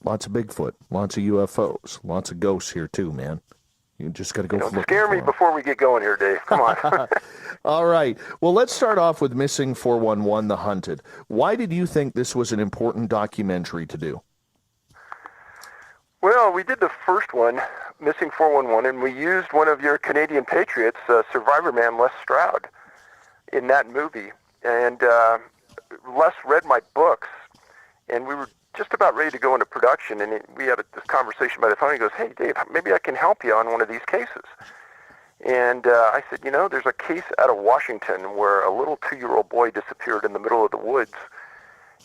Lots of Bigfoot, lots of UFOs, lots of ghosts here too, man. You just got to go Don't looking scare for me 'em. before we get going here, Dave. Come on. All right. Well, let's start off with Missing 411, The Hunted. Why did you think this was an important documentary to do? Well, we did the first one, Missing 411, and we used one of your Canadian patriots, Survivor Man Les Stroud, in that movie. And Les read my books, and we were just about ready to go into production, and we had this conversation by the phone. He goes, "Hey, Dave, maybe I can help you on one of these cases." And I said, there's a case out of Washington where a little 2-year-old boy disappeared in the middle of the woods.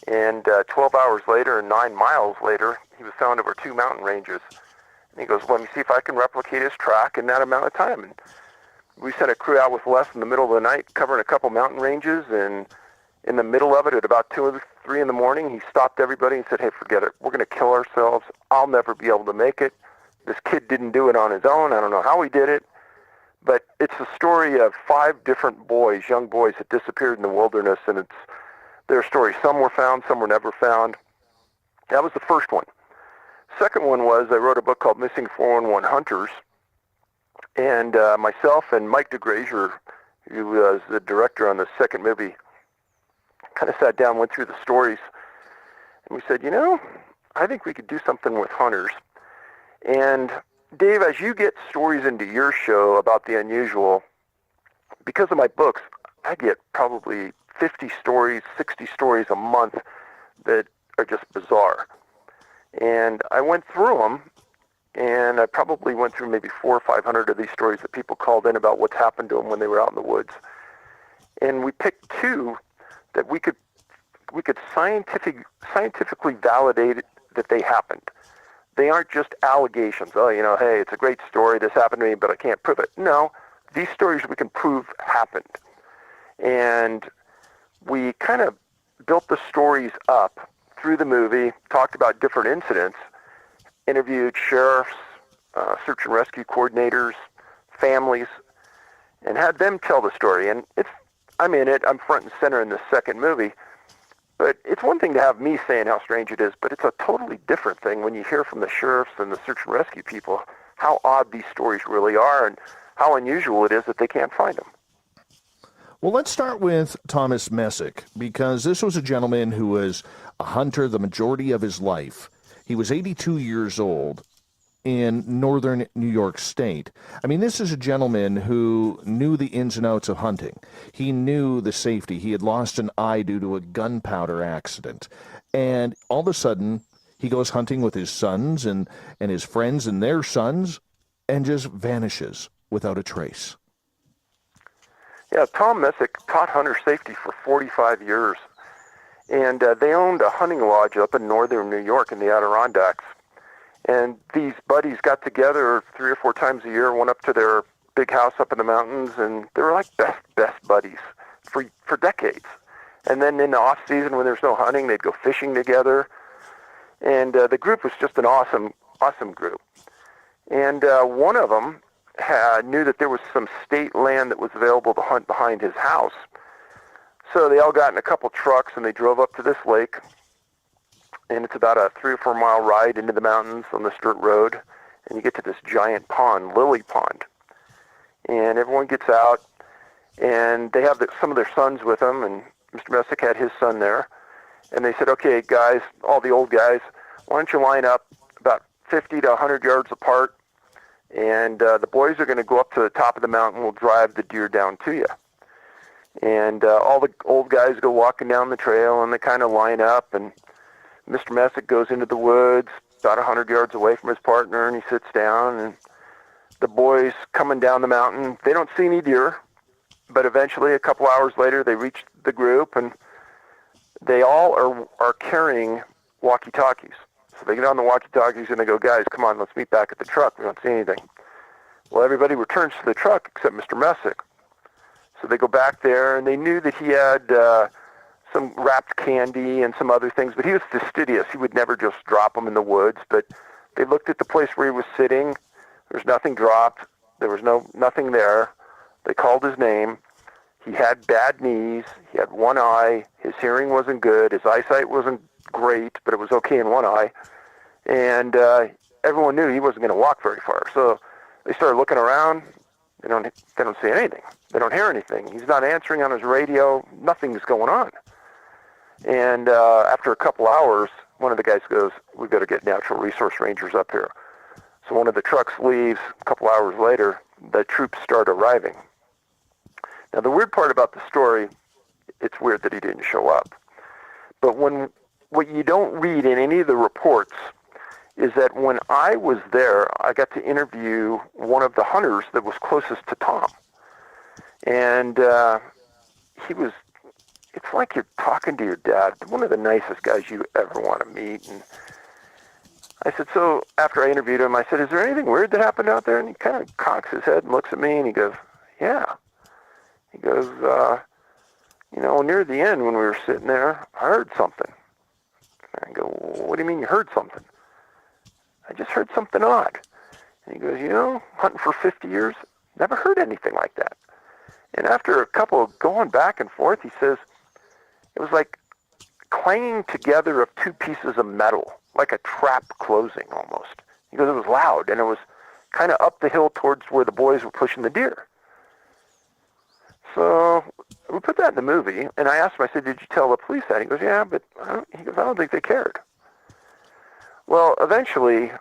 And 12 hours later and 9 miles later, he was found over 2 mountain ranges. And he goes, "Let me see if I can replicate his track in that amount of time." And we sent a crew out with Les in the middle of the night, covering a couple mountain ranges. And in the middle of it, at about 2 or 3 in the morning, he stopped everybody and said, "Hey, forget it. We're going to kill ourselves. I'll never be able to make it. This kid didn't do it on his own. I don't know how he did it." But it's a story of 5 different boys, young boys, that disappeared in the wilderness, and it's their story. Some were found, some were never found. That was the first one. Second one was I wrote a book called Missing 411 Hunters, and myself and Mike DeGrazier, who was the director on the second movie, kind of sat down, went through the stories, and we said, I think we could do something with hunters. And Dave, as you get stories into your show about the unusual, because of my books, I get probably 50 stories, 60 stories a month that are just bizarre. And I went through them, and I probably went through maybe 400 or 500 of these stories that people called in about what's happened to them when they were out in the woods. And we picked 2 that we could scientifically validate that they happened. They aren't just allegations. Oh, hey, it's a great story. This happened to me, but I can't prove it. No, these stories we can prove happened. And we kind of built the stories up through the movie, talked about different incidents, interviewed sheriffs, search and rescue coordinators, families, and had them tell the story. And I'm in it. I'm front and center in the second movie. But it's one thing to have me saying how strange it is, but it's a totally different thing when you hear from the sheriffs and the search and rescue people how odd these stories really are and how unusual it is that they can't find them. Well, let's start with Thomas Messic, because this was a gentleman who was a hunter the majority of his life. He was 82 years old in northern New York State. I mean, this is a gentleman who knew the ins and outs of hunting. He knew the safety. He had lost an eye due to a gunpowder accident. And all of a sudden, he goes hunting with his sons and his friends and their sons and just vanishes without a trace. Yeah, Tom Messic taught hunter safety for 45 years. And they owned a hunting lodge up in northern New York in the Adirondacks. And these buddies got together 3 or 4 times a year, went up to their big house up in the mountains, and they were like best buddies for decades. And then in the off season, when there's no hunting, they'd go fishing together. And the group was just an awesome group. And one of them knew that there was some state land that was available to hunt behind his house. So they all got in a couple trucks and they drove up to this lake. And it's about a 3 or 4 mile ride into the mountains on this dirt road. And you get to this giant pond, Lily Pond. And everyone gets out, and they have some of their sons with them, and Mr. Messick had his son there. And they said, "Okay, guys, all the old guys, why don't you line up about 50 to 100 yards apart, and the boys are going to go up to the top of the mountain. We'll drive the deer down to you." And all the old guys go walking down the trail, and they kind of line up, and Mr. Messick goes into the woods about 100 yards away from his partner, and he sits down, and the boys coming down the mountain, they don't see any deer, but eventually, a couple hours later, they reach the group, and they all are carrying walkie-talkies. So they get on the walkie-talkies, and they go, "Guys, come on, let's meet back at the truck. We don't see anything." Well, everybody returns to the truck except Mr. Messick. So they go back there, and they knew that he had some wrapped candy and some other things, but he was fastidious. He would never just drop them in the woods. But they looked at the place where he was sitting. There was nothing dropped. There was nothing there. They called his name. He had bad knees. He had one eye. His hearing wasn't good. His eyesight wasn't great, but it was okay in one eye. And everyone knew he wasn't going to walk very far. So they started looking around. They don't see anything. They don't hear anything. He's not answering on his radio. Nothing's going on. And after a couple hours, one of the guys goes, "We've got to get natural resource rangers up here." So one of the trucks leaves. A couple hours later, the troops start arriving. Now, the weird part about the story, it's weird that he didn't show up. But what you don't read in any of the reports is that when I was there, I got to interview one of the hunters that was closest to Tom. And it's like you're talking to your dad, one of the nicest guys you ever want to meet. And I said, so after I interviewed him, I said, "Is there anything weird that happened out there?" And he kind of cocks his head and looks at me and he goes, "Yeah." He goes, near the end when we were sitting there, I heard something. And I go, "What do you mean you heard something?" "I just heard something odd." And he goes, "Hunting for 50 years, never heard anything like that." And after a couple of going back and forth, he says, it was like clanging together of two pieces of metal, like a trap closing almost. He goes, it was loud, and it was kind of up the hill towards where the boys were pushing the deer. So we put that in the movie, and I asked him, I said, "Did you tell the police that?" He goes, "Yeah, but I don't think they cared." Well, eventually,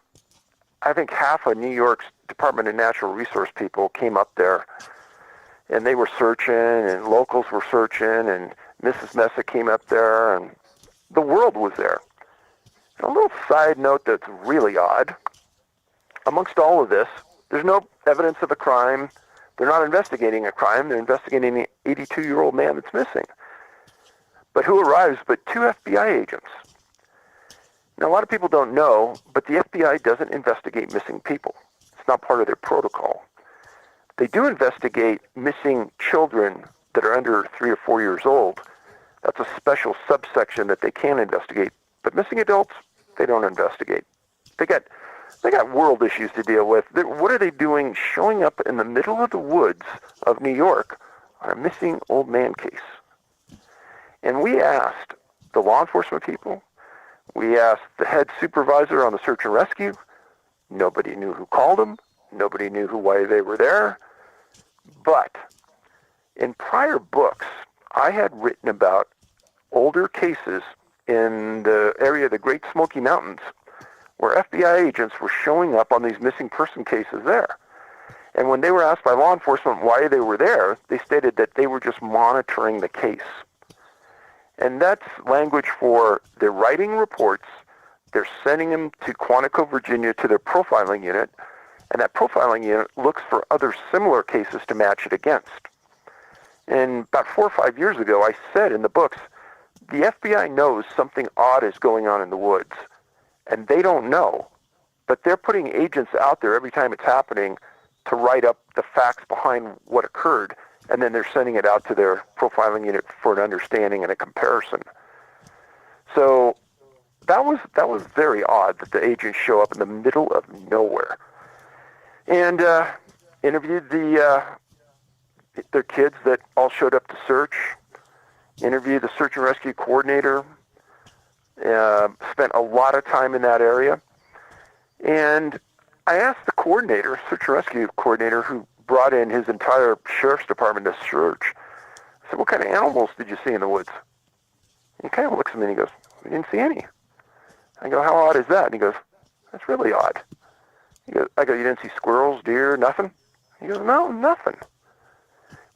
I think half of New York's Department of Natural Resource people came up there, and they were searching, and locals were searching, and Mrs. Messic came up there, and the world was there. And a little side note that's really odd, amongst all of this, there's no evidence of a crime. They're not investigating a crime. They're investigating an 82-year-old man that's missing. But who arrives but two FBI agents? Now, a lot of people don't know, but the FBI doesn't investigate missing people. It's not part of their protocol. They do investigate missing children that are under 3 or 4 years old. That's a special subsection that they can investigate. But missing adults, they don't investigate. They got world issues to deal with. What are they doing showing up in the middle of the woods of New York on a missing old man case? And we asked the law enforcement people. We asked the head supervisor on the search and rescue. Nobody knew who called them. Nobody knew why they were there. But in prior books, I had written about older cases in the area of the Great Smoky Mountains where FBI agents were showing up on these missing person cases there. And when they were asked by law enforcement why they were there, they stated that they were just monitoring the case. And that's language for they're writing reports, they're sending them to Quantico, Virginia to their profiling unit, and that profiling unit looks for other similar cases to match it against. And about 4 or 5 years ago, I said in the books, the FBI knows something odd is going on in the woods, and they don't know, but they're putting agents out there every time it's happening to write up the facts behind what occurred, and then they're sending it out to their profiling unit for an understanding and a comparison. So that was very odd that the agents show up in the middle of nowhere. And interviewed their kids that all showed up to search, interviewed the search and rescue coordinator, spent a lot of time in that area. And I asked the coordinator, search and rescue coordinator, who brought in his entire sheriff's department to search, I said, "What kind of animals did you see in the woods?" And he kind of looks at me and he goes, "We didn't see any." I go, "How odd is that?" And he goes, "That's really odd." I go, "You didn't see squirrels, deer, nothing?" He goes, "No, nothing."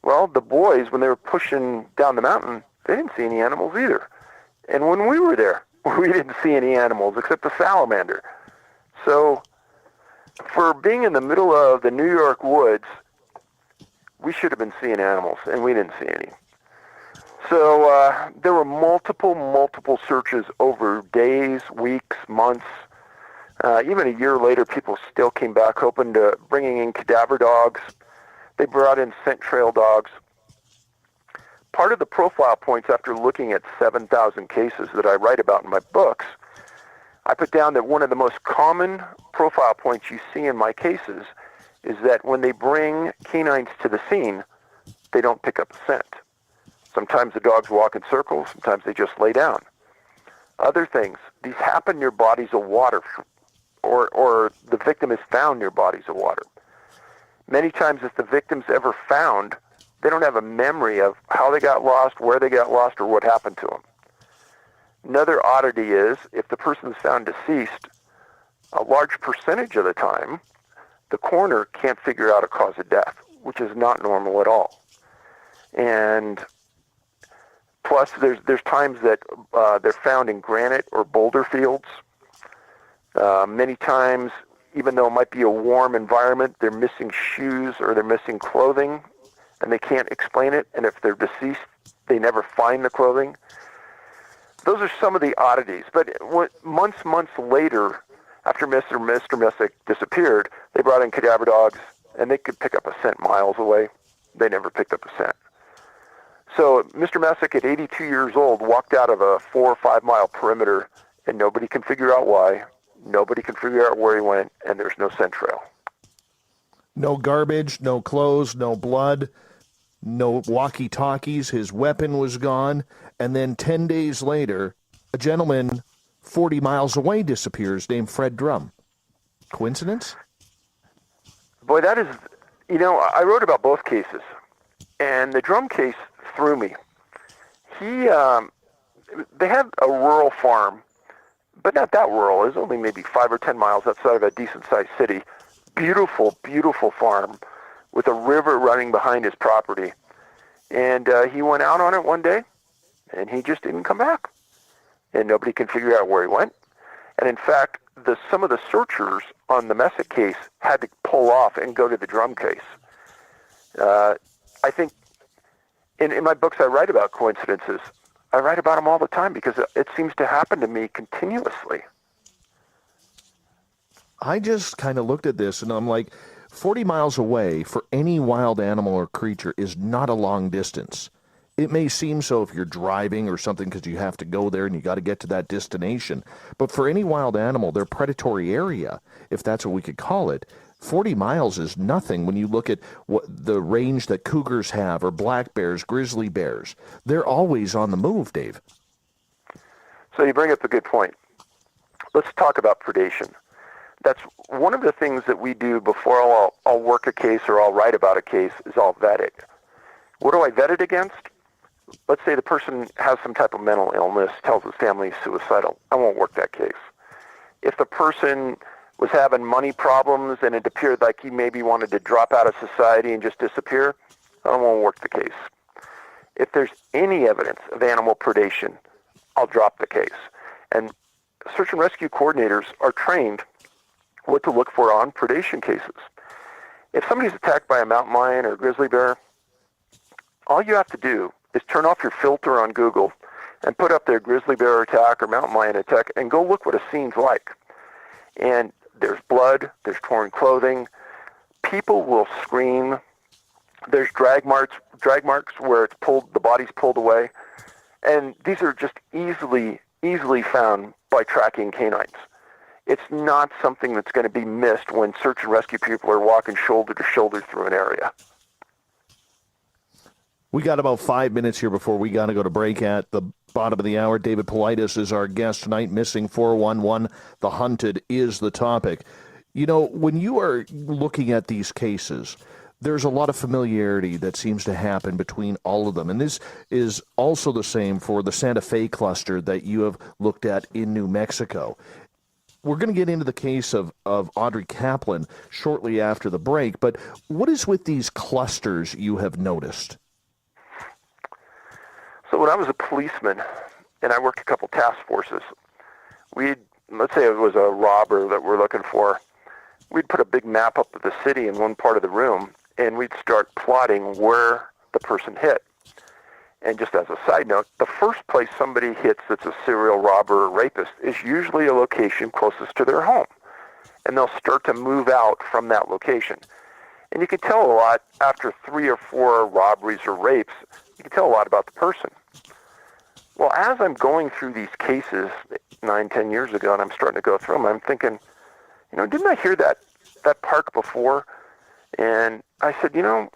Well, the boys, when they were pushing down the mountain, they didn't see any animals either. And when we were there, we didn't see any animals except a salamander. So for being in the middle of the New York woods, we should have been seeing animals, and we didn't see any. So there were multiple searches over days, weeks, months. Even a year later, people still came back hoping to bringing in cadaver dogs. They brought in scent trail dogs. Part of the profile points after looking at 7,000 cases that I write about in my books, I put down that one of the most common profile points you see in my cases is that when they bring canines to the scene, they don't pick up a scent. Sometimes the dogs walk in circles, sometimes they just lay down. Other things, these happen near bodies of water or the victim is found near bodies of water. Many times if the victim's ever found, they don't have a memory of how they got lost, where they got lost, or what happened to them. Another oddity is if the person is found deceased, a large percentage of the time, the coroner can't figure out a cause of death, which is not normal at all. And plus, there's times that they're found in granite or boulder fields. Many times, even though it might be a warm environment, they're missing shoes or they're missing clothing, and they can't explain it. And if they're deceased, they never find the clothing. Those are some of the oddities. But months later, after Mr. Messic disappeared, they brought in cadaver dogs, and they could pick up a scent miles away. They never picked up a scent. So Mr. Messic, at 82 years old, walked out of a 4 or 5 mile perimeter, and nobody can figure out why. Nobody can figure out where he went, and there's no scent trail. No garbage, no clothes, no blood, no walkie-talkies. His weapon was gone. And then 10 days later, a gentleman 40 miles away disappears named Fred Drum. Coincidence? Boy, that is, I wrote about both cases, and the Drum case threw me. They had a rural farm, but not that rural. It was only maybe 5 or 10 miles outside of a decent-sized city. Beautiful, beautiful farm with a river running behind his property. And he went out on it one day, and he just didn't come back. And nobody can figure out where he went. And in fact, some of the searchers on the Messic case had to pull off and go to the Drum case. I think in my books I write about coincidences. I write about them all the time because it seems to happen to me continuously. I just kind of looked at this and I'm like, 40 miles away for any wild animal or creature is not a long distance. It may seem so if you're driving or something because you have to go there and you got to get to that destination. But for any wild animal, their predatory area, if that's what we could call it, 40 miles is nothing when you look at what the range that cougars have or black bears, grizzly bears. They're always on the move, Dave. So you bring up a good point. Let's talk about predation. That's one of the things that we do before I'll work a case or I'll write about a case is I'll vet it. What do I vet it against? Let's say the person has some type of mental illness, tells his family he's suicidal. I won't work that case. If the person was having money problems and it appeared like he maybe wanted to drop out of society and just disappear, I won't work the case. If there's any evidence of animal predation, I'll drop the case. And search and rescue coordinators are trained what to look for on predation cases. If somebody's attacked by a mountain lion or a grizzly bear, all you have to do is turn off your filter on Google and put up their grizzly bear attack or mountain lion attack and go look what a scene's like. And there's blood, there's torn clothing, people will scream, there's drag marks where it's pulled, the body's pulled away, and these are just easily found by tracking canines. It's not something that's going to be missed when search and rescue people are walking shoulder to shoulder through an area. We got about 5 minutes here before we got to go to break at the bottom of the hour. David Paulides is our guest tonight. Missing 411, The Hunted is the topic. You know, when you are looking at these cases, there's a lot of familiarity that seems to happen between all of them. And this is also the same for the Santa Fe cluster that you have looked at in New Mexico. We're going to get into the case of Audrey Kaplan shortly after the break, but what is with these clusters you have noticed? So when I was a policeman and I worked a couple task forces, let's say it was a robber that we're looking for, we'd put a big map up of the city in one part of the room and we'd start plotting where the person hit. And just as a side note, the first place somebody hits that's a serial robber or rapist is usually a location closest to their home. And they'll start to move out from that location. And you can tell a lot after 3 or 4 robberies or rapes, you can tell a lot about the person. Well, as I'm going through these cases 9, 10 years ago, and I'm starting to go through them, I'm thinking, didn't I hear that park before? And I said,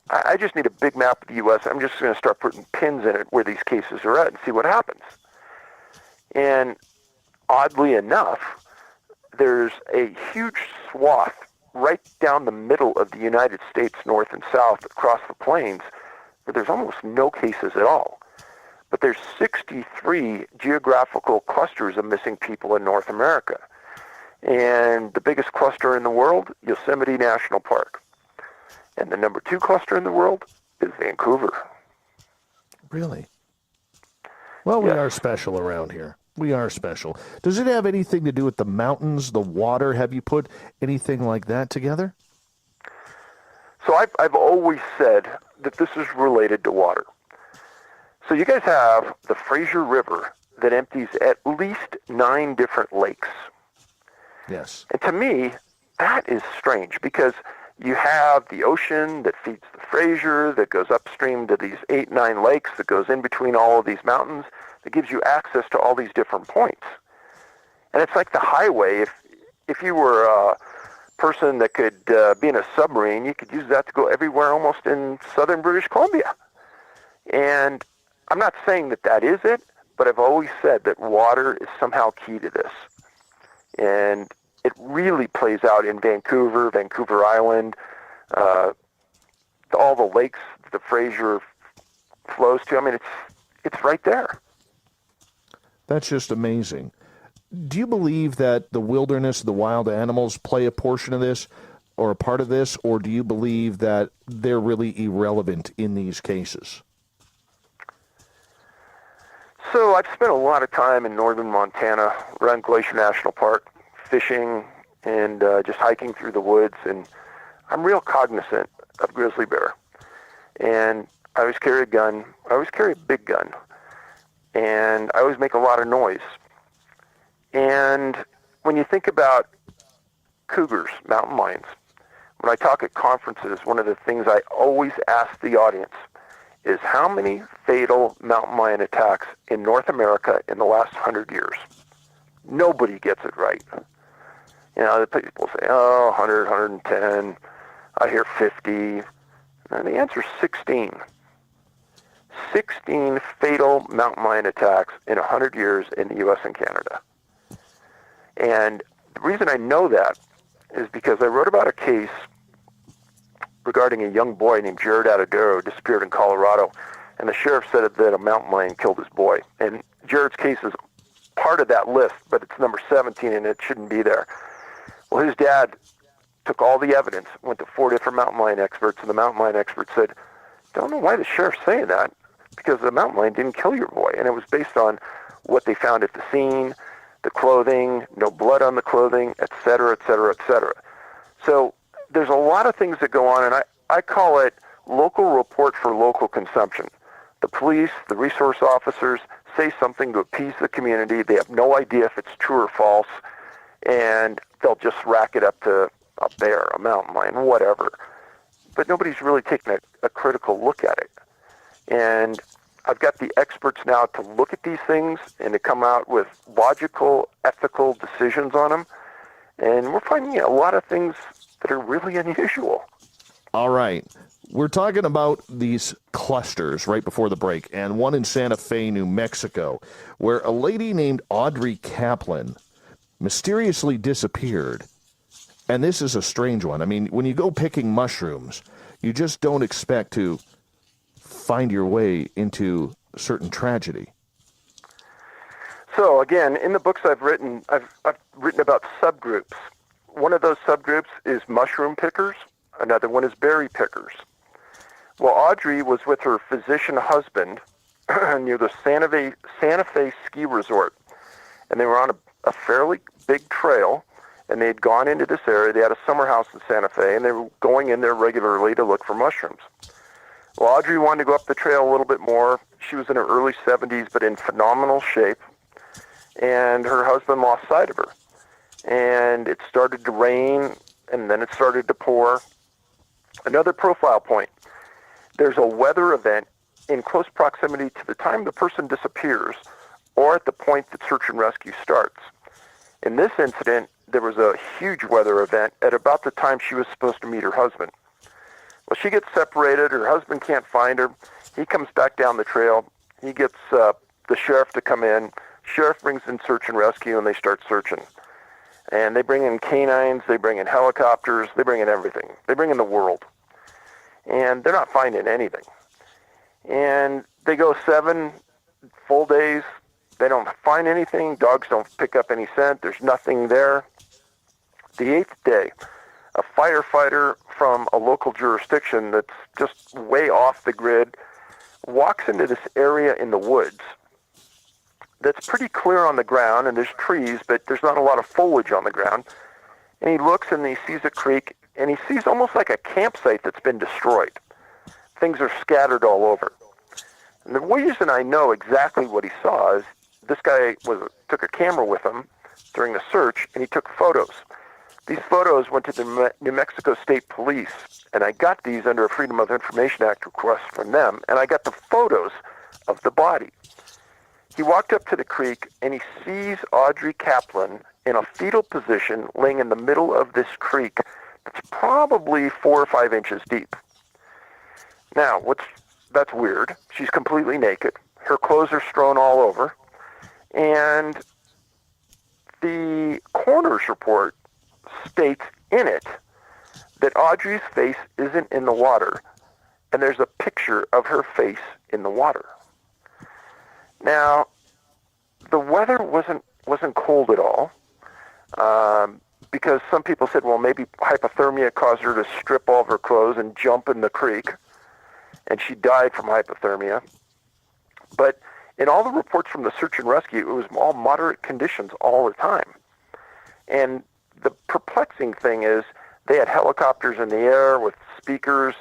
I just need a big map of the U.S. I'm just going to start putting pins in it where these cases are at and see what happens. And oddly enough, there's a huge swath right down the middle of the United States, north and south, across the plains, where there's almost no cases at all. But there's 63 geographical clusters of missing people in North America. And the biggest cluster in the world, Yosemite National Park. And the number 2 cluster in the world is Vancouver. Really? Well, we Yes. are special around here. We are special. Does it have anything to do with the mountains, the water? Have you put anything like that together? So I've always said that this is related to water. So you guys have the Fraser River that empties at least 9 different lakes. Yes. And to me, that is strange because you have the ocean that feeds the Fraser, that goes upstream to these 8, 9 lakes, that goes in between all of these mountains, that gives you access to all these different points. And it's like the highway. If you were a person that could be in a submarine, you could use that to go everywhere almost in southern British Columbia. And I'm not saying that that is it, but I've always said that water is somehow key to this. And it really plays out in Vancouver, Vancouver Island, all the lakes the Fraser flows to. I mean, it's right there. That's just amazing. Do you believe that the wilderness, the wild animals play a portion of this or a part of this, or do you believe that they're really irrelevant in these cases? So I've spent a lot of time in northern Montana around Glacier National Park, fishing and just hiking through the woods, and I'm real cognizant of grizzly bear. And I always carry a gun. I always carry a big gun. And I always make a lot of noise. And when you think about cougars, mountain lions, when I talk at conferences, one of the things I always ask the audience is how many fatal mountain lion attacks in North America in the last 100 years? Nobody gets it right. You know, the people say, 100, 110. I hear 50. And the answer is 16. 16 fatal mountain lion attacks in 100 years in the U.S. and Canada. And the reason I know that is because I wrote about a case regarding a young boy named Jared Adadero disappeared in Colorado, and the sheriff said that a mountain lion killed his boy. And Jared's case is part of that list, but it's number 17, and it shouldn't be there. Well, his dad took all the evidence, went to 4 different mountain lion experts, and the mountain lion expert said, don't know why the sheriff's saying that, because the mountain lion didn't kill your boy. And it was based on what they found at the scene, the clothing, no blood on the clothing, et cetera, et cetera, et cetera. So there's a lot of things that go on, and I call it local report for local consumption. The police, the resource officers say something to appease the community. They have no idea if it's true or false, and they'll just rack it up to a bear, a mountain lion, whatever. But nobody's really taken a critical look at it. And I've got the experts now to look at these things and to come out with logical, ethical decisions on them. And we're finding a lot of things that are really unusual. All right. We're talking about these clusters right before the break, and one in Santa Fe, New Mexico, where a lady named Audrey Kaplan mysteriously disappeared. And this is a strange one. I mean, when you go picking mushrooms, you just don't expect to find your way into certain tragedy. So again, in the books I've written about subgroups. One of those subgroups is mushroom pickers. Another one is berry pickers. Well, Audrey was with her physician husband near the Santa Fe ski resort, and they were on a fairly big trail, and they had gone into this area. They had a summer house in Santa Fe, and they were going in there regularly to look for mushrooms. Well, Audrey wanted to go up the trail a little bit more. She was in her early 70s, but in phenomenal shape, and her husband lost sight of her. And it started to rain, and then it started to pour. Another profile point. There's a weather event in close proximity to the time the person disappears or at the point that search and rescue starts. In this incident, there was a huge weather event at about the time she was supposed to meet her husband. Well, she gets separated. Her husband can't find her. He comes back down the trail. He gets the sheriff to come in. Sheriff brings in search and rescue, and they start searching. And they bring in canines, they bring in helicopters, they bring in everything. They bring in the world. And they're not finding anything. And they go 7 full days. They don't find anything. Dogs don't pick up any scent. There's nothing there. The 8th day, a firefighter from a local jurisdiction that's just way off the grid walks into this area in the woods that's pretty clear on the ground, and there's trees, but there's not a lot of foliage on the ground. And he looks and he sees a creek, and he sees almost like a campsite that's been destroyed. Things are scattered all over. And the reason I know exactly what he saw is this guy took a camera with him during the search, and he took photos. These photos went to the New Mexico State Police, and I got these under a Freedom of Information Act request from them, and I got the photos of the body. He walked up to the creek, and he sees Audrey Kaplan in a fetal position laying in the middle of this creek that's probably 4 or 5 inches deep. Now, that's weird. She's completely naked. Her clothes are strewn all over. And the coroner's report states in it that Audrey's face isn't in the water, and there's a picture of her face in the water. Now, the weather wasn't cold at all, because some people said, well, maybe hypothermia caused her to strip all of her clothes and jump in the creek, and she died from hypothermia. But in all the reports from the search and rescue, it was all moderate conditions all the time. And the perplexing thing is they had helicopters in the air with speakers.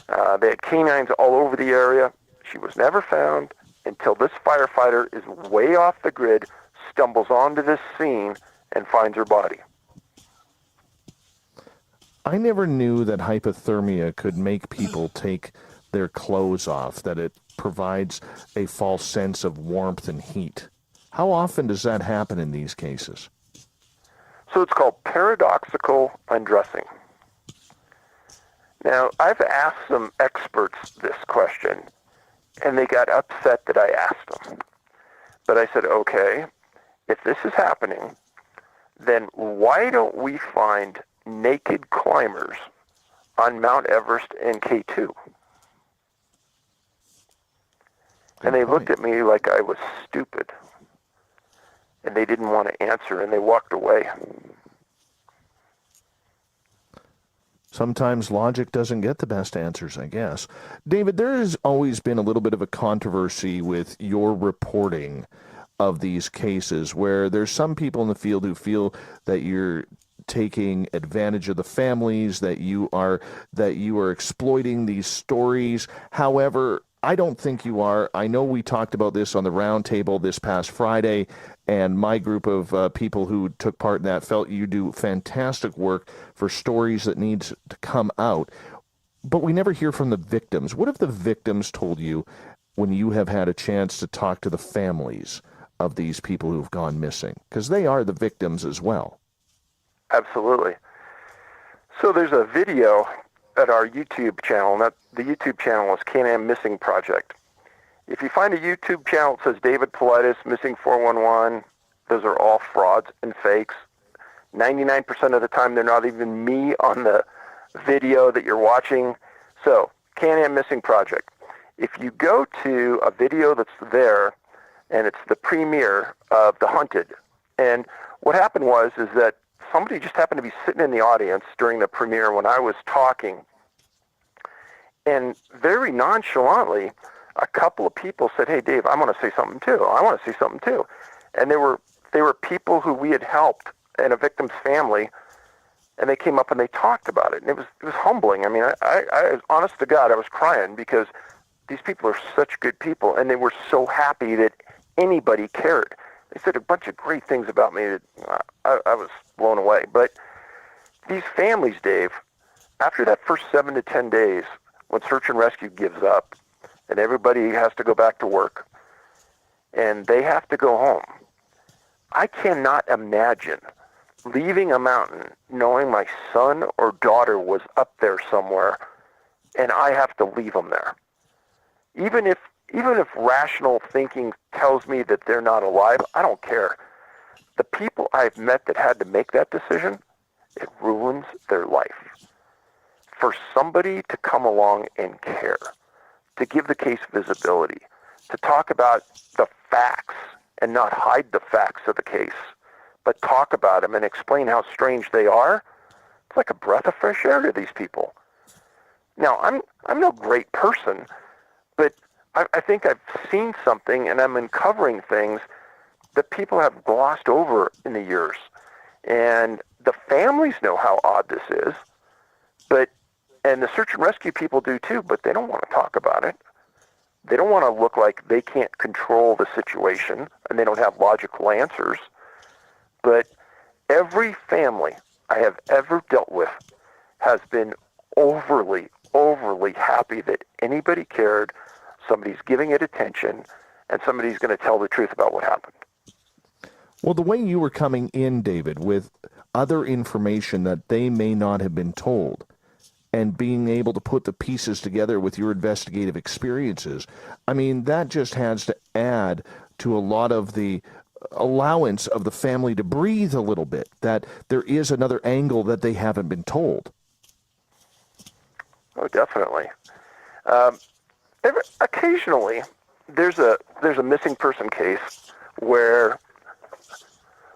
They had canines all over the area. She was never found until this firefighter is way off the grid, stumbles onto this scene, and finds her body. I never knew that hypothermia could make people take their clothes off, that it provides a false sense of warmth and heat. How often does that happen in these cases? So it's called paradoxical undressing. Now, I've asked some experts this question, and they got upset that I asked them. But I said, okay, if this is happening, then why don't we find naked climbers on Mount Everest and K2? And they looked at me like I was stupid. And they didn't want to answer, and they walked away. Sometimes logic doesn't get the best answers, I guess. David, there has always been a little bit of a controversy with your reporting of these cases, where there's some people in the field who feel that you're taking advantage of the families, that you are exploiting these stories. However, I don't think you are. I know we talked about this on the roundtable this past Friday, and my group of people who took part in that felt you do fantastic work for stories that need to come out. But we never hear from the victims. What have the victims told you when you have had a chance to talk to the families of these people who've gone missing? Because they are the victims as well. Absolutely. So there's a video at our YouTube channel. The YouTube channel is Can-Am Missing Project. If you find a YouTube channel that says David Paulides Missing 411, those are all frauds and fakes. 99% of the time, they're not even me on the video that you're watching. So, Can-Am Missing Project. If you go to a video that's there, and it's the premiere of The Hunted, and what happened is that somebody just happened to be sitting in the audience during the premiere when I was talking, and very nonchalantly, a couple of people said, "Hey, Dave, I want to say something too. I want to say something too." And they were people who we had helped and a victim's family, and they came up and they talked about it, and it was humbling. I mean, I honest to God, I was crying because these people are such good people, and they were so happy that anybody cared. They said a bunch of great things about me that I was blown away. But these families, Dave, after that first 7 to 10 days, when search and rescue gives up, and everybody has to go back to work, and they have to go home, I cannot imagine leaving a mountain knowing my son or daughter was up there somewhere, and I have to leave them there. Even if rational thinking tells me that they're not alive, I don't care. the people I've met that had to make that decision, it ruins their life. For somebody to come along and care, to give the case visibility, to talk about the facts and not hide the facts of the case, but talk about them and explain how strange they are, it's like a breath of fresh air to these people. Now, I'm no great person, but I think I've seen something, and I'm uncovering things that people have glossed over in the years. And the families know how odd this is, and the search and rescue people do too, but they don't want to talk about it. They don't want to look like they can't control the situation and they don't have logical answers. But every family I have ever dealt with has been overly happy that anybody cared, somebody's giving it attention, and somebody's going to tell the truth about what happened. Well, the way you were coming in, David, with other information that they may not have been told, and being able to put the pieces together with your investigative experiences, I mean, that just has to add to a lot of the allowance of the family to breathe a little bit, that there is another angle that they haven't been told. Oh, definitely. Occasionally, there's a missing person case where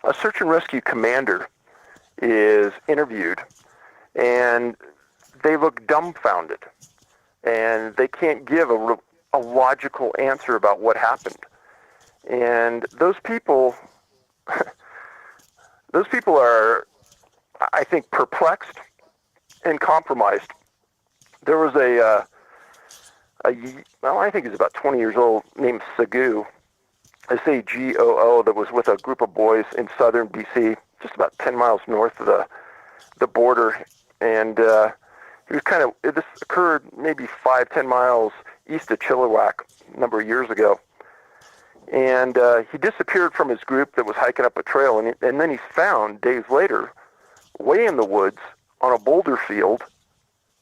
a search and rescue commander is interviewed, and they look dumbfounded, and they can't give a logical answer about what happened. And those people are, I think, perplexed and compromised. There was I think he's about 20 years old, named Sagoo, Sagoo, that was with a group of boys in southern BC, just about 10 miles north of the border. And he was this occurred maybe 5-10 miles east of Chilliwack a number of years ago. And he disappeared from his group that was hiking up a trail, and then he's found days later, way in the woods on a boulder field,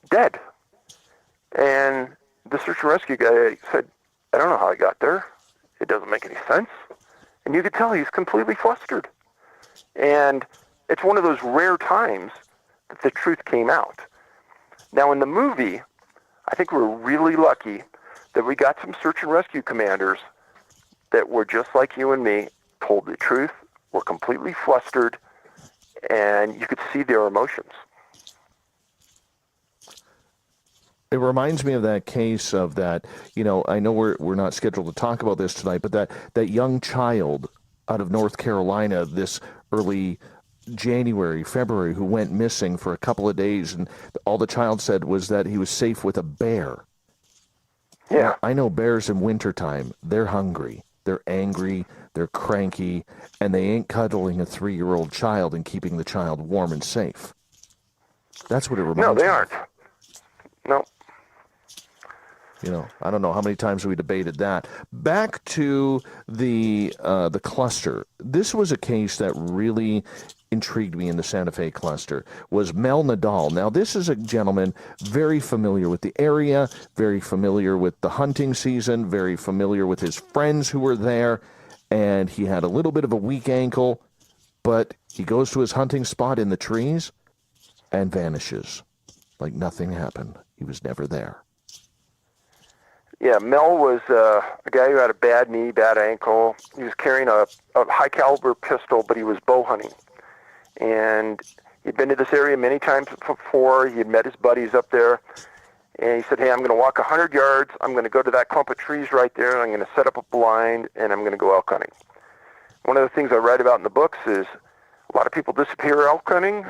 dead. And the search and rescue guy said, I don't know how I got there. It doesn't make any sense. And you could tell he's completely flustered. And it's one of those rare times that the truth came out. Now, in the movie, I think we're really lucky that we got some search and rescue commanders that were just like you and me, told the truth, were completely flustered, and you could see their emotions. It reminds me of that case of that, I know we're not scheduled to talk about this tonight, but that young child out of North Carolina this early January, February, who went missing for a couple of days, and all the child said was that he was safe with a bear. Yeah. Now, I know bears in wintertime, they're hungry, they're angry, they're cranky, and they ain't cuddling a 3-year-old child and keeping the child warm and safe. That's what it reminds me. No, they aren't. No. I don't know how many times we debated that. Back to the cluster. This was a case that really intrigued me in the Santa Fe cluster, was Mel Nadal. Now, this is a gentleman very familiar with the area, very familiar with the hunting season, very familiar with his friends who were there, and he had a little bit of a weak ankle, but he goes to his hunting spot in the trees and vanishes like nothing happened. He was never there. Yeah, Mel was a guy who had a bad knee, bad ankle. He was carrying a high-caliber pistol, but he was bow hunting. And he'd been to this area many times before. He had met his buddies up there. And he said, hey, I'm going to walk 100 yards. I'm going to go to that clump of trees right there, and I'm going to set up a blind, and I'm going to go elk hunting. One of the things I write about in the books is a lot of people disappear elk hunting,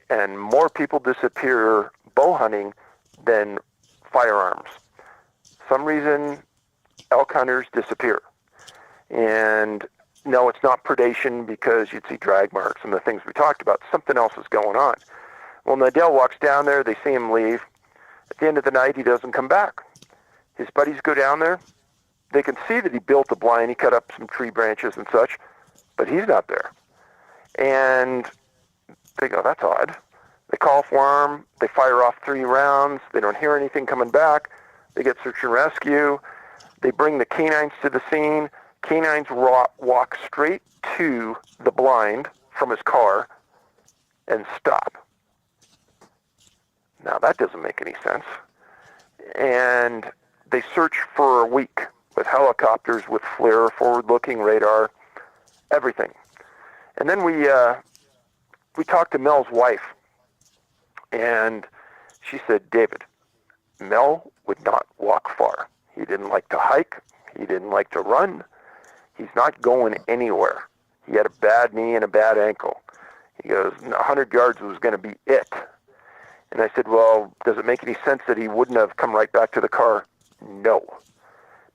and more people disappear bow hunting than firearms. Some reason elk hunters disappear. And no, it's not predation because you'd see drag marks and the things we talked about. Something else is going on. Well, Nadal walks down there. They see him leave. At the end of the night, he doesn't come back. His buddies go down there. They can see that he built a blind. He cut up some tree branches and such, but he's not there. And they go, that's odd. They call for him. They fire off 3 rounds. They don't hear anything coming back. They get search and rescue. They bring the canines to the scene. Canines walk straight to the blind from his car and stop. Now, that doesn't make any sense. And they search for a week with helicopters, with FLIR, forward-looking radar, everything. And then we talked to Mel's wife, and she said, David, Mel would not walk far. He didn't like to hike. He didn't like to run. He's not going anywhere. He had a bad knee and a bad ankle. He goes, 100 yards was going to be it. And I said, well, does it make any sense that he wouldn't have come right back to the car? No.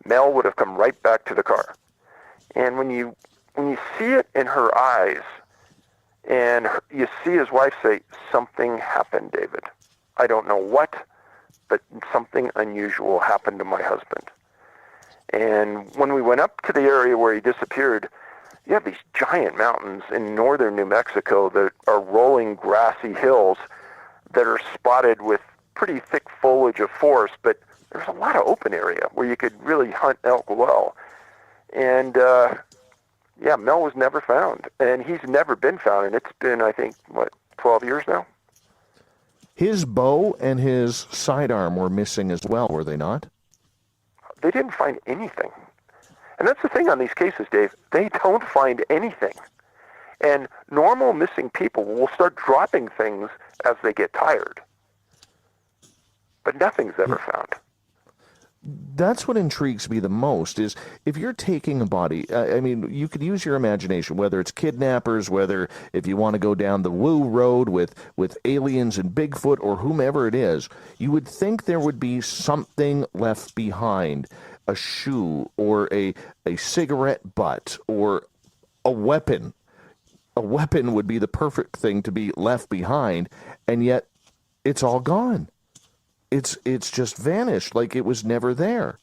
Mel would have come right back to the car. And when you see it in her eyes, and you see his wife say, something happened, David. I don't know what, but something unusual happened to my husband. And when we went up to the area where he disappeared, you have these giant mountains in northern New Mexico that are rolling grassy hills that are spotted with pretty thick foliage of forest, but there's a lot of open area where you could really hunt elk well. And Mel was never found, and he's never been found, and it's been, I think, 12 years now? His bow and his sidearm were missing as well, were they not? They didn't find anything. And that's the thing on these cases, Dave. They don't find anything. And normal missing people will start dropping things as they get tired. But nothing's ever found. That's what intrigues me the most, is if you're taking a body, I mean, you could use your imagination, whether it's kidnappers, whether if you want to go down the woo road with aliens and Bigfoot or whomever it is, you would think there would be something left behind, a shoe or a cigarette butt or a weapon. A weapon would be the perfect thing to be left behind, and yet it's all gone. It's just vanished like it was never there.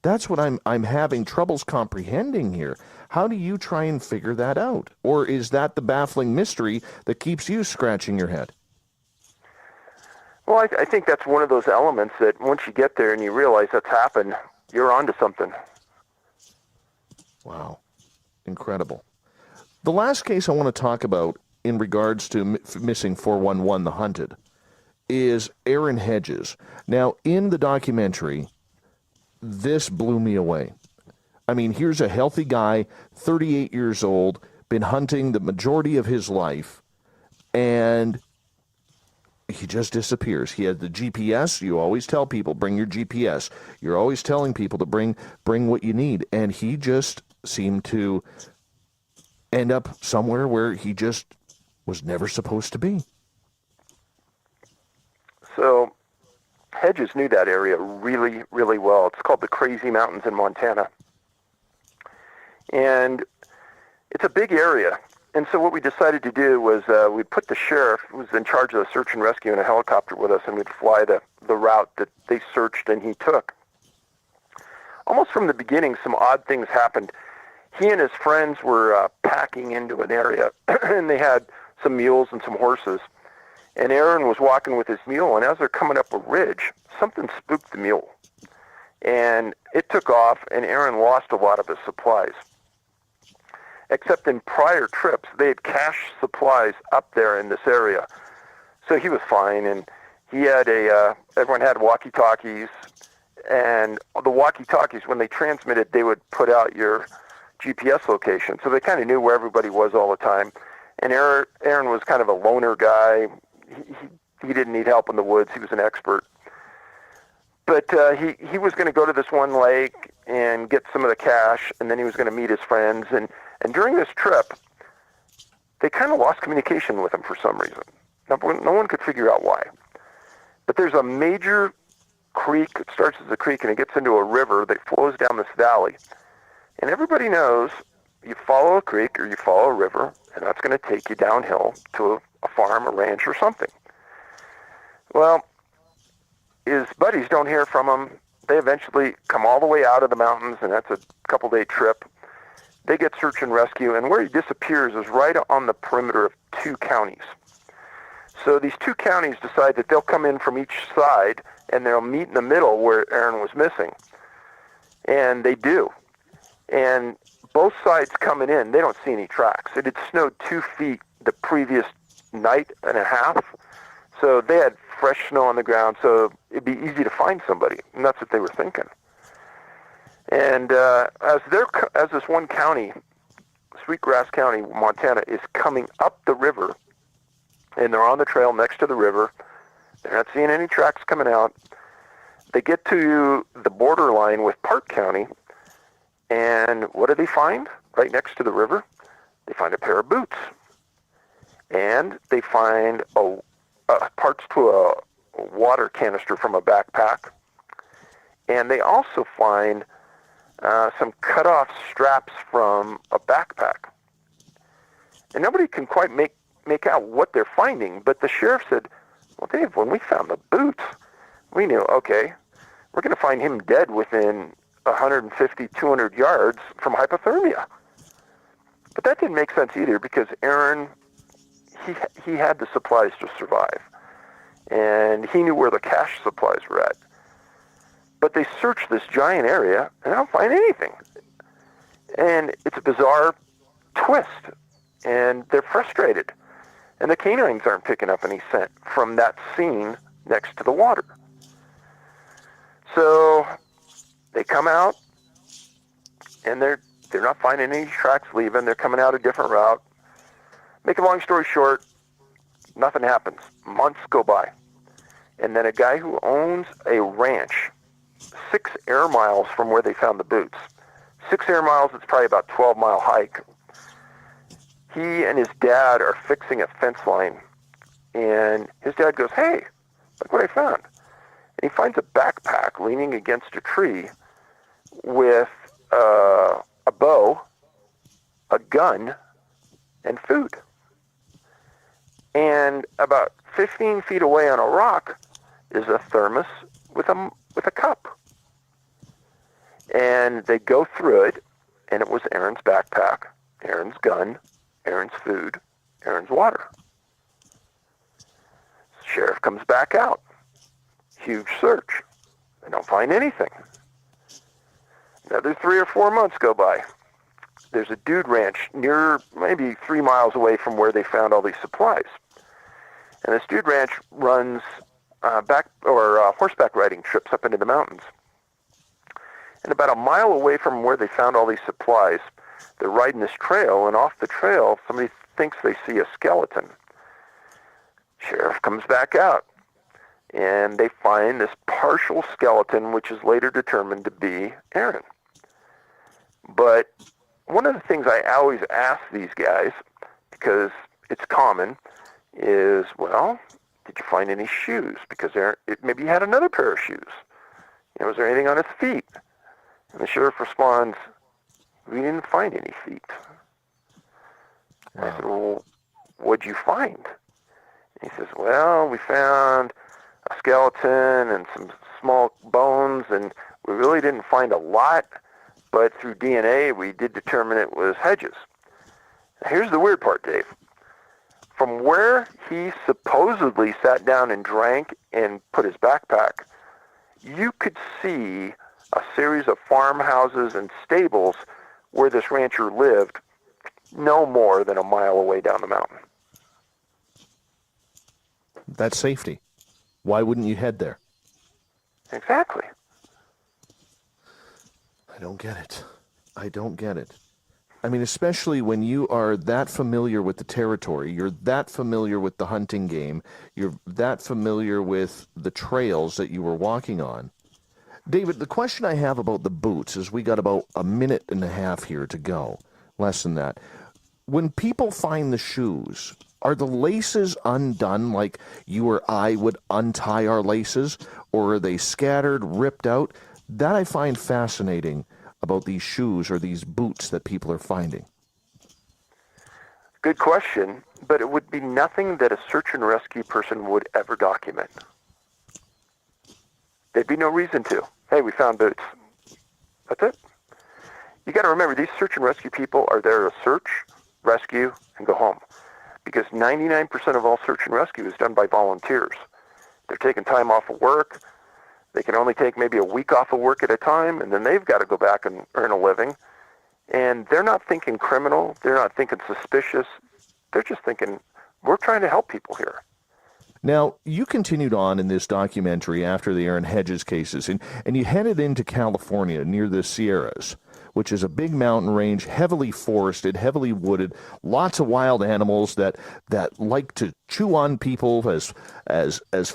That's what I'm having troubles comprehending here. How do you try and figure that out? Or is that the baffling mystery that keeps you scratching your head? Well, I think that's one of those elements that once you get there and you realize that's happened, you're onto something. Wow. Incredible. The last case I want to talk about in regards to missing 411, The Hunted, is Aaron Hedges. Now, in the documentary, this blew me away. I mean, here's a healthy guy, 38 years old, been hunting the majority of his life, and he just disappears. He had the GPS. You always tell people, bring your GPS. You're always telling people to bring what you need. And he just seemed to end up somewhere where he just was never supposed to be. So Hedges knew that area really, really well. It's called the Crazy Mountains in Montana. And it's a big area. And so what we decided to do was we'd put the sheriff, who was in charge of the search and rescue, in a helicopter with us, and we'd fly the route that they searched and he took. Almost from the beginning, some odd things happened. He and his friends were packing into an area, and they had some mules and some horses. And Aaron was walking with his mule, and as they're coming up a ridge, something spooked the mule. And it took off, and Aaron lost a lot of his supplies. Except in prior trips, they had cached supplies up there in this area. So he was fine, and he had everyone had walkie-talkies, and the walkie-talkies, when they transmitted, they would put out your GPS location. So they kind of knew where everybody was all the time. And Aaron was kind of a loner guy. He didn't need help in the woods. He was an expert. But he was going to go to this one lake and get some of the cash, and then he was going to meet his friends. And during this trip, they kind of lost communication with him for some reason. No one could figure out why. But there's a major creek. It starts as a creek, and it gets into a river that flows down this valley. And everybody knows you follow a creek or you follow a river, and that's going to take you downhill to a farm, a ranch, or something. Well, his buddies don't hear from him. They eventually come all the way out of the mountains, and that's a couple-day trip. They get search and rescue, and where he disappears is right on the perimeter of two counties. So these two counties decide that they'll come in from each side, and they'll meet in the middle where Aaron was missing. And they do. And both sides coming in, they don't see any tracks. It had snowed 2 feet the previous night and a half, so they had fresh snow on the ground, so it'd be easy to find somebody, and that's what they were thinking. And as this one county, Sweetgrass County, Montana, is coming up the river, and they're on the trail next to the river, they're not seeing any tracks coming out. They get to the borderline with Park County, and what do they find right next to the river? They find a pair of boots. And they find parts to a water canister from a backpack. And they also find some cut-off straps from a backpack. And nobody can quite make out what they're finding, but the sheriff said, well, Dave, when we found the boots, we knew, okay, we're going to find him dead within 150, 200 yards from hypothermia. But that didn't make sense either, because Aaron, he had the supplies to survive, and he knew where the cache supplies were at. But they searched this giant area, and they don't find anything. And it's a bizarre twist, and they're frustrated. And the canines aren't picking up any scent from that scene next to the water. So they come out, and they're not finding any tracks leaving. They're coming out a different route. Make a long story short, nothing happens. Months go by. And then a guy who owns a ranch 6 air miles from where they found the boots. 6 air miles, it's probably about a 12-mile hike. He and his dad are fixing a fence line. And his dad goes, hey, look what I found. And he finds a backpack leaning against a tree with a bow, a gun, and food. And about 15 feet away on a rock is a thermos with a cup. And they go through it, and it was Aaron's backpack, Aaron's gun, Aaron's food, Aaron's water. Sheriff comes back out. Huge search. They don't find anything. Another 3 or 4 months go by. There's a dude ranch near, maybe 3 miles away from where they found all these supplies. And this dude ranch runs horseback riding trips up into the mountains. And about a mile away from where they found all these supplies, they're riding this trail, and off the trail, somebody thinks they see a skeleton. Sheriff comes back out, and they find this partial skeleton, which is later determined to be Aaron. But one of the things I always ask these guys, because it's common, is, well, did you find any shoes? Because maybe he had another pair of shoes. Was there anything on his feet? And the sheriff responds, we didn't find any feet. Wow. I said, well, what'd you find? And he says, well, we found a skeleton and some small bones, and we really didn't find a lot, but through DNA, we did determine it was Hedges. Now, here's the weird part, Dave. From where he supposedly sat down and drank and put his backpack, you could see a series of farmhouses and stables where this rancher lived no more than a mile away down the mountain. That's safety. Why wouldn't you head there? Exactly. I don't get it. I don't get it. I mean, especially when you are that familiar with the territory, you're that familiar with the hunting game, you're that familiar with the trails that you were walking on. David, the question I have about the boots is we got about a minute and a half here to go, less than that. When people find the shoes, are the laces undone like you or I would untie our laces, or are they scattered, ripped out? That I find fascinating about these shoes or these boots that people are finding. Good question, but it would be nothing that a search and rescue person would ever document. There'd be no reason to. Hey, we found boots. That's it. You got to remember, these search and rescue people are there to search, rescue, and go home. Because 99% of all search and rescue is done by volunteers. They're taking time off of work. They can only take maybe a week off of work at a time, and then they've got to go back and earn a living. And they're not thinking criminal. They're not thinking suspicious. They're just thinking, we're trying to help people here. Now, you continued on in this documentary after the Aaron Hedges cases, and you headed into California near the Sierras, which is a big mountain range, heavily forested, heavily wooded, lots of wild animals that like to chew on people as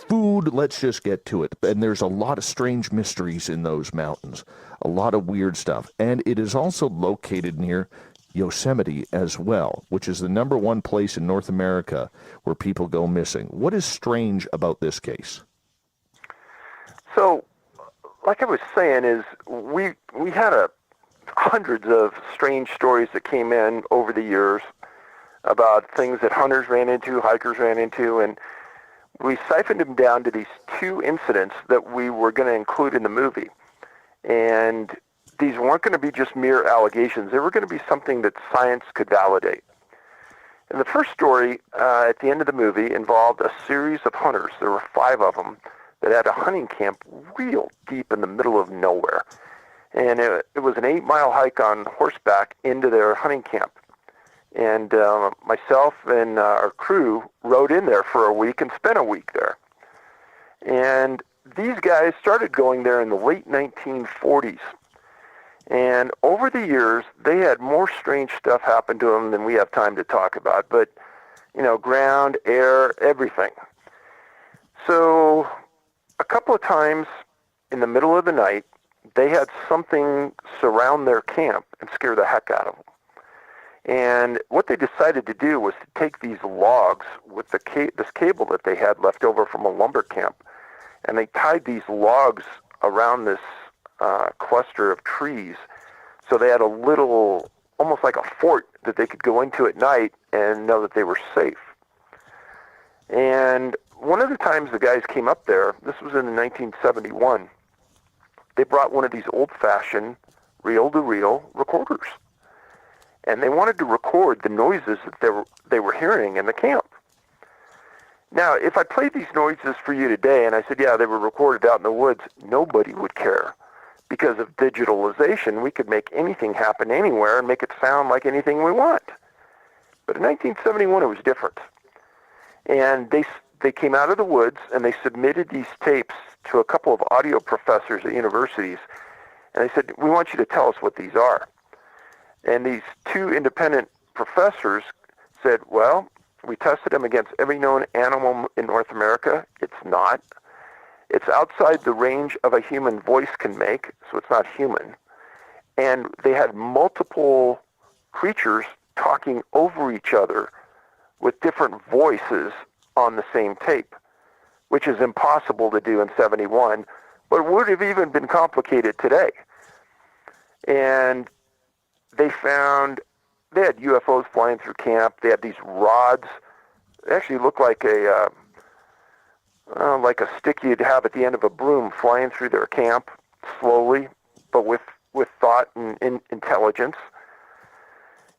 food. Let's just get to it. And there's a lot of strange mysteries in those mountains, a lot of weird stuff. And it is also located near Yosemite as well, which is the number one place in North America where people go missing. What is strange about this case? So, like I was saying, is we had hundreds of strange stories that came in over the years about things that hunters ran into, hikers ran into, and we siphoned them down to these two incidents that we were going to include in the movie. And these weren't going to be just mere allegations. They were going to be something that science could validate. And the first story at the end of the movie involved a series of hunters. There were 5 of them that had a hunting camp real deep in the middle of nowhere. And it was an 8-mile hike on horseback into their hunting camp. And myself and our crew rode in there for a week and spent a week there. And these guys started going there in the late 1940s. And over the years, they had more strange stuff happen to them than we have time to talk about. But, ground, air, everything. So a couple of times in the middle of the night, they had something surround their camp and scare the heck out of them. And what they decided to do was to take these logs with this cable that they had left over from a lumber camp, and they tied these logs around this cluster of trees, so they had a little, almost like a fort that they could go into at night and know that they were safe. And one of the times the guys came up there, this was in 1971, they brought one of these old-fashioned reel-to-reel recorders. And they wanted to record the noises that they were hearing in the camp. Now, if I played these noises for you today and I said, yeah, they were recorded out in the woods, nobody would care. Because of digitalization, we could make anything happen anywhere and make it sound like anything we want. But in 1971, it was different. And they came out of the woods and they submitted these tapes to a couple of audio professors at universities. And they said, we want you to tell us what these are. And these 2 independent professors said, well, we tested them against every known animal in North America. It's not. It's outside the range of a human voice can make, so it's not human. And they had multiple creatures talking over each other with different voices on the same tape, which is impossible to do in 71, but would have even been complicated today. And they had UFOs flying through camp. They had these rods. They actually looked like a stick you'd have at the end of a broom flying through their camp slowly, but with thought and intelligence.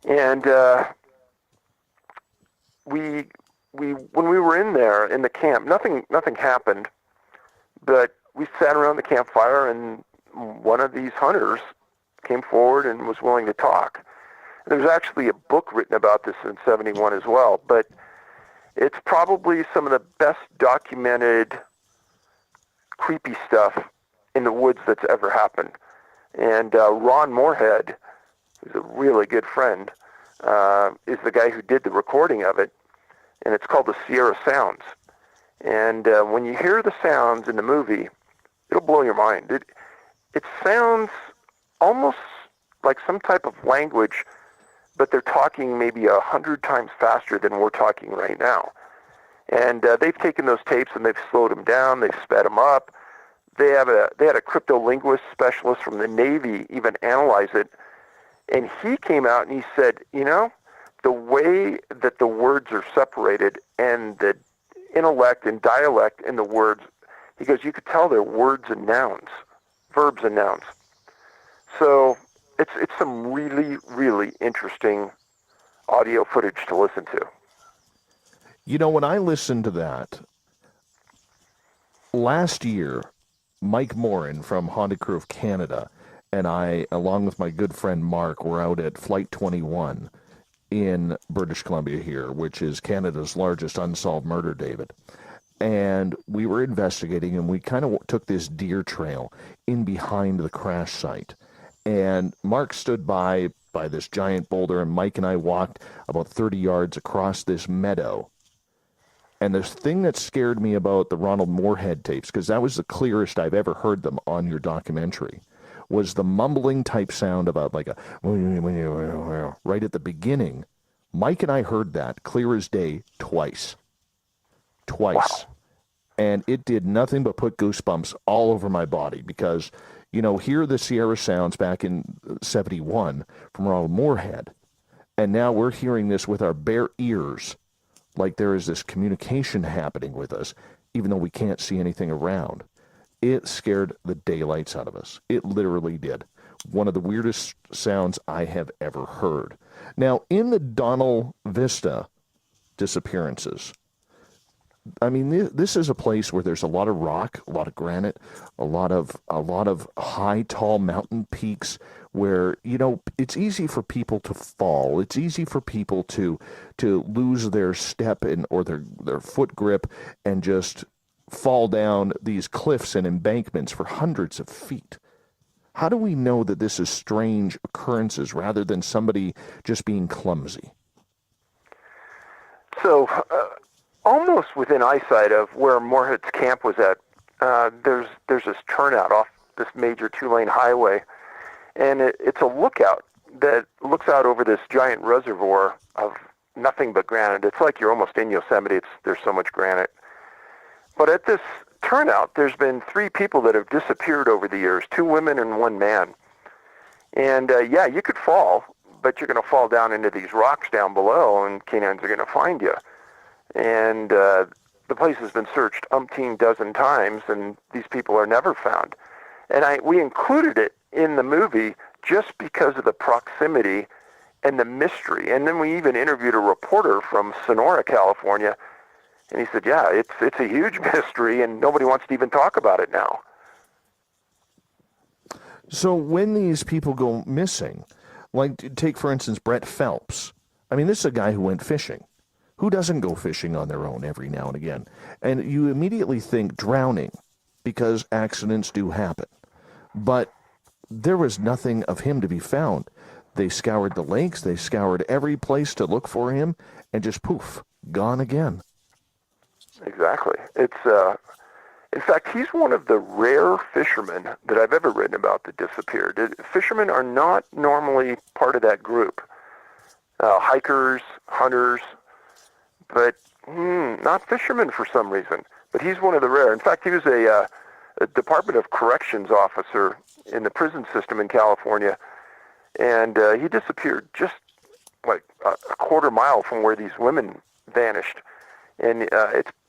And when we were in there in the camp, nothing happened, but we sat around the campfire, and one of these hunters came forward and was willing to talk. There's actually a book written about this in 71 as well, but it's probably some of the best documented creepy stuff in the woods that's ever happened. And Ron Moorhead, who's a really good friend, is the guy who did the recording of it, and it's called the Sierra Sounds. And when you hear the sounds in the movie, it'll blow your mind. It sounds almost like some type of language, but they're talking maybe 100 times faster than we're talking right now. And they've taken those tapes and they've slowed them down, they've sped them up. They had a cryptolinguist specialist from the Navy even analyze it, and he came out and he said, the way that the words are separated and the intellect and dialect in the words, he goes, you could tell they're words and nouns, verbs and nouns. So it's some really, really interesting audio footage to listen to. When I listened to that, last year, Mike Morin from Haunted Crew of Canada and I, along with my good friend Mark, were out at Flight 21 in British Columbia here, which is Canada's largest unsolved murder, David. And we were investigating, and we kind of took this deer trail in behind the crash site. And Mark stood by this giant boulder, and Mike and I walked about 30 yards across this meadow. And the thing that scared me about the Ronald Moorhead tapes, because that was the clearest I've ever heard them on your documentary, was the mumbling type sound about like a right at the beginning. Mike and I heard that clear as day twice. Wow. And it did nothing but put goosebumps all over my body because, hear the Sierra sounds back in 71 from Ronald Moorhead. And now we're hearing this with our bare ears, like there is this communication happening with us, even though we can't see anything around. It scared the daylights out of us. It literally did. One of the weirdest sounds I have ever heard. Now, in the Donald Vista disappearances, I mean, this is a place where there's a lot of rock, a lot of granite, a lot of high, tall mountain peaks where, it's easy for people to fall. It's easy for people to lose their step or their foot grip and just fall down these cliffs and embankments for hundreds of feet. How do we know that this is strange occurrences rather than somebody just being clumsy? So, almost within eyesight of where Moorhead's camp was at, there's this turnout off this major two-lane highway, and it's a lookout that looks out over this giant reservoir of nothing but granite. It's like you're almost in Yosemite. There's so much granite. But at this turnout, there's been 3 people that have disappeared over the years, 2 women and 1 man. And you could fall, but you're going to fall down into these rocks down below, and canines are going to find you. And the place has been searched umpteen dozen times, and these people are never found. And we included it in the movie just because of the proximity and the mystery. And then we even interviewed a reporter from Sonora, California, and he said, yeah, it's a huge mystery, and nobody wants to even talk about it now. So when these people go missing, like take, for instance, Brett Phelps. I mean, this is a guy who went fishing. Who doesn't go fishing on their own every now and again? And you immediately think drowning because accidents do happen. But there was nothing of him to be found. They scoured the lakes, they scoured every place to look for him, and just poof, gone again. Exactly. In fact, he's one of the rare fishermen that I've ever written about that disappeared. Fishermen are not normally part of that group. Hikers, hunters, but not fishermen for some reason. But he's one of the rare. In fact, he was a Department of Corrections officer in the prison system in California, and he disappeared just like a quarter mile from where these women vanished. And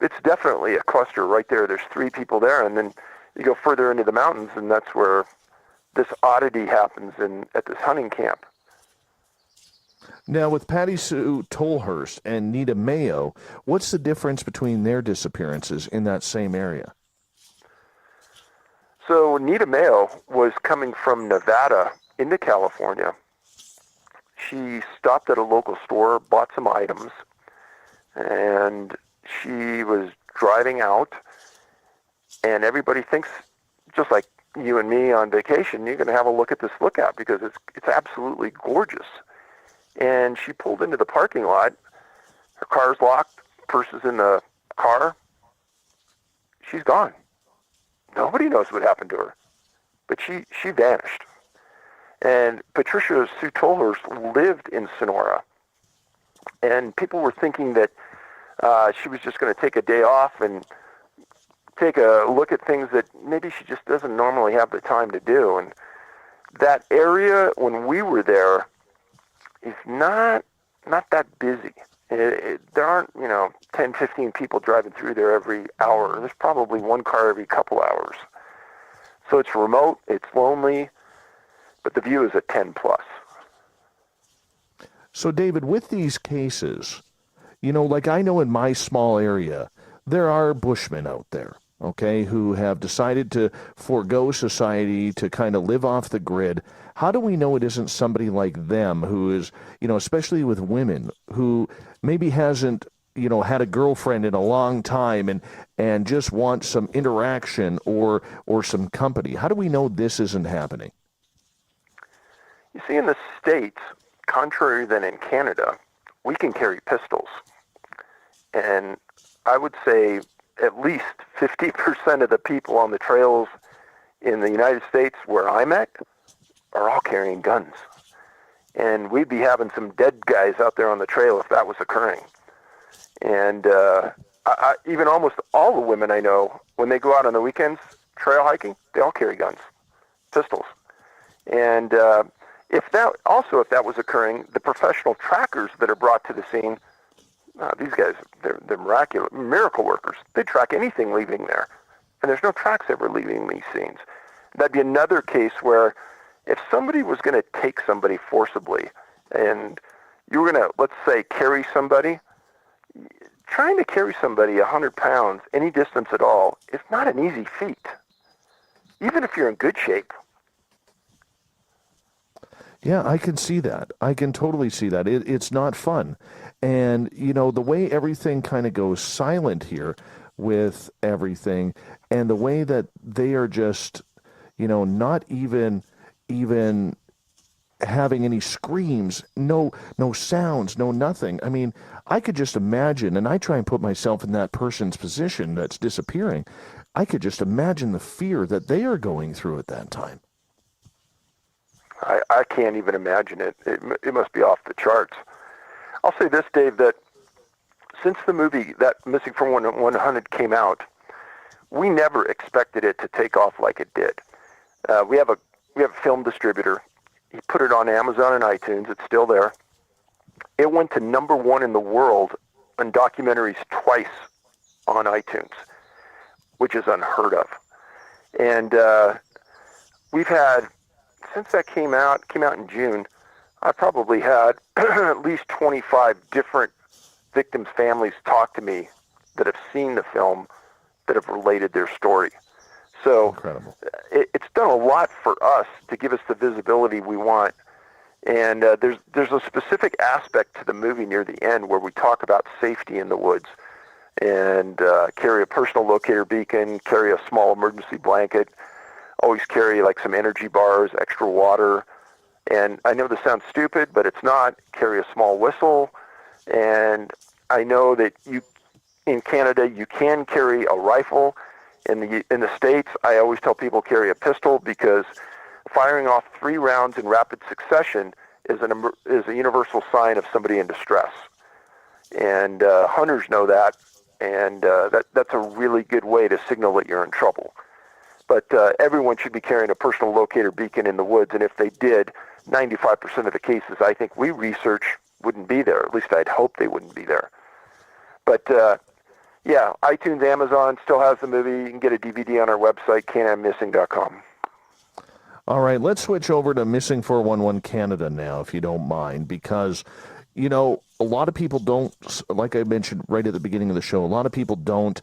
it's definitely a cluster right there. There's 3 people there, and then you go further into the mountains, and that's where this oddity happens at this hunting camp. Now, with Patty Sue Tolhurst and Nita Mayo, what's the difference between their disappearances in that same area? So Nita Mayo was coming from Nevada into California. She stopped at a local store, bought some items, and she was driving out, and everybody thinks, just like you and me on vacation, you're going to have a look at this lookout because it's absolutely gorgeous. And she pulled into the parking lot. Her car's locked, purse is in the car. She's gone. Nobody knows what happened to her, but she vanished. And Patricia Sue Tolhurst lived in Sonora, and people were thinking that she was just going to take a day off and take a look at things that maybe she just doesn't normally have the time to do. And that area, when we were there, is not that busy. There aren't, 10, 15 people driving through there every hour. There's probably 1 car every couple hours. So it's remote, it's lonely, but the view is a 10 plus. So David, with these cases, like I know in my small area, there are bushmen out there. okay, who have decided to forego society to kind of live off the grid. How do we know it isn't somebody like them who is, especially with women, who maybe hasn't, had a girlfriend in a long time and just wants some interaction or some company? How do we know this isn't happening? You see, in the States, contrary than in Canada, we can carry pistols. And I would say at least 50% of the people on the trails in the United States where I'm at are all carrying guns. And we'd be having some dead guys out there on the trail if that was occurring. And even almost all the women I know, when they go out on the weekends trail hiking, they all carry guns, pistols. And if that was occurring, the professional trackers that are brought to the scene, these guys, they're miraculous, miracle workers. They track anything leaving there. And there's no tracks ever leaving these scenes. That'd be another case where if somebody was going to take somebody forcibly and you were going to, let's say, carry somebody, trying to carry somebody 100 pounds any distance at all is not an easy feat, even if you're in good shape. Yeah, I can see that. I can totally see that. It's not fun. And, the way everything kind of goes silent here with everything and the way that they are just, not even having any screams, no sounds, no nothing. I mean, I could just imagine, and I try and put myself in that person's position that's disappearing. I could just imagine the fear that they are going through at that time. I can't even imagine it. It must be off the charts. I'll say this, Dave, that since the movie, that Missing from 100 came out, we never expected it to take off like it did. We have a film distributor. He put it on Amazon and iTunes. It's still there. It went to #1 in the world on documentaries twice on iTunes, which is unheard of. And we've had, since that came out in June, I probably had at least 25 different victims' families talk to me that have seen the film, that have related their story. So Incredible. It's done a lot for us to give us the visibility we want. And there's a specific aspect to the movie near the end where we talk about safety in the woods and carry a personal locator beacon, carry a small emergency blanket, always carry like some energy bars, extra water. And I know this sounds stupid, but it's not. Carry a small whistle. And I know that in Canada, you can carry a rifle. In the States, I always tell people carry a pistol because firing off 3 rounds in rapid succession is a universal sign of somebody in distress. And hunters know that, and that's a really good way to signal that you're in trouble. But everyone should be carrying a personal locator beacon in the woods, and if they did, 95% of the cases I think we research wouldn't be there. At least I'd hope they wouldn't be there. But yeah, iTunes, Amazon still has the movie. You can get a DVD on our website, canammissing.com. All right, let's switch over to Missing 411 Canada now, if you don't mind, because, a lot of people don't, like I mentioned right at the beginning of the show, a lot of people don't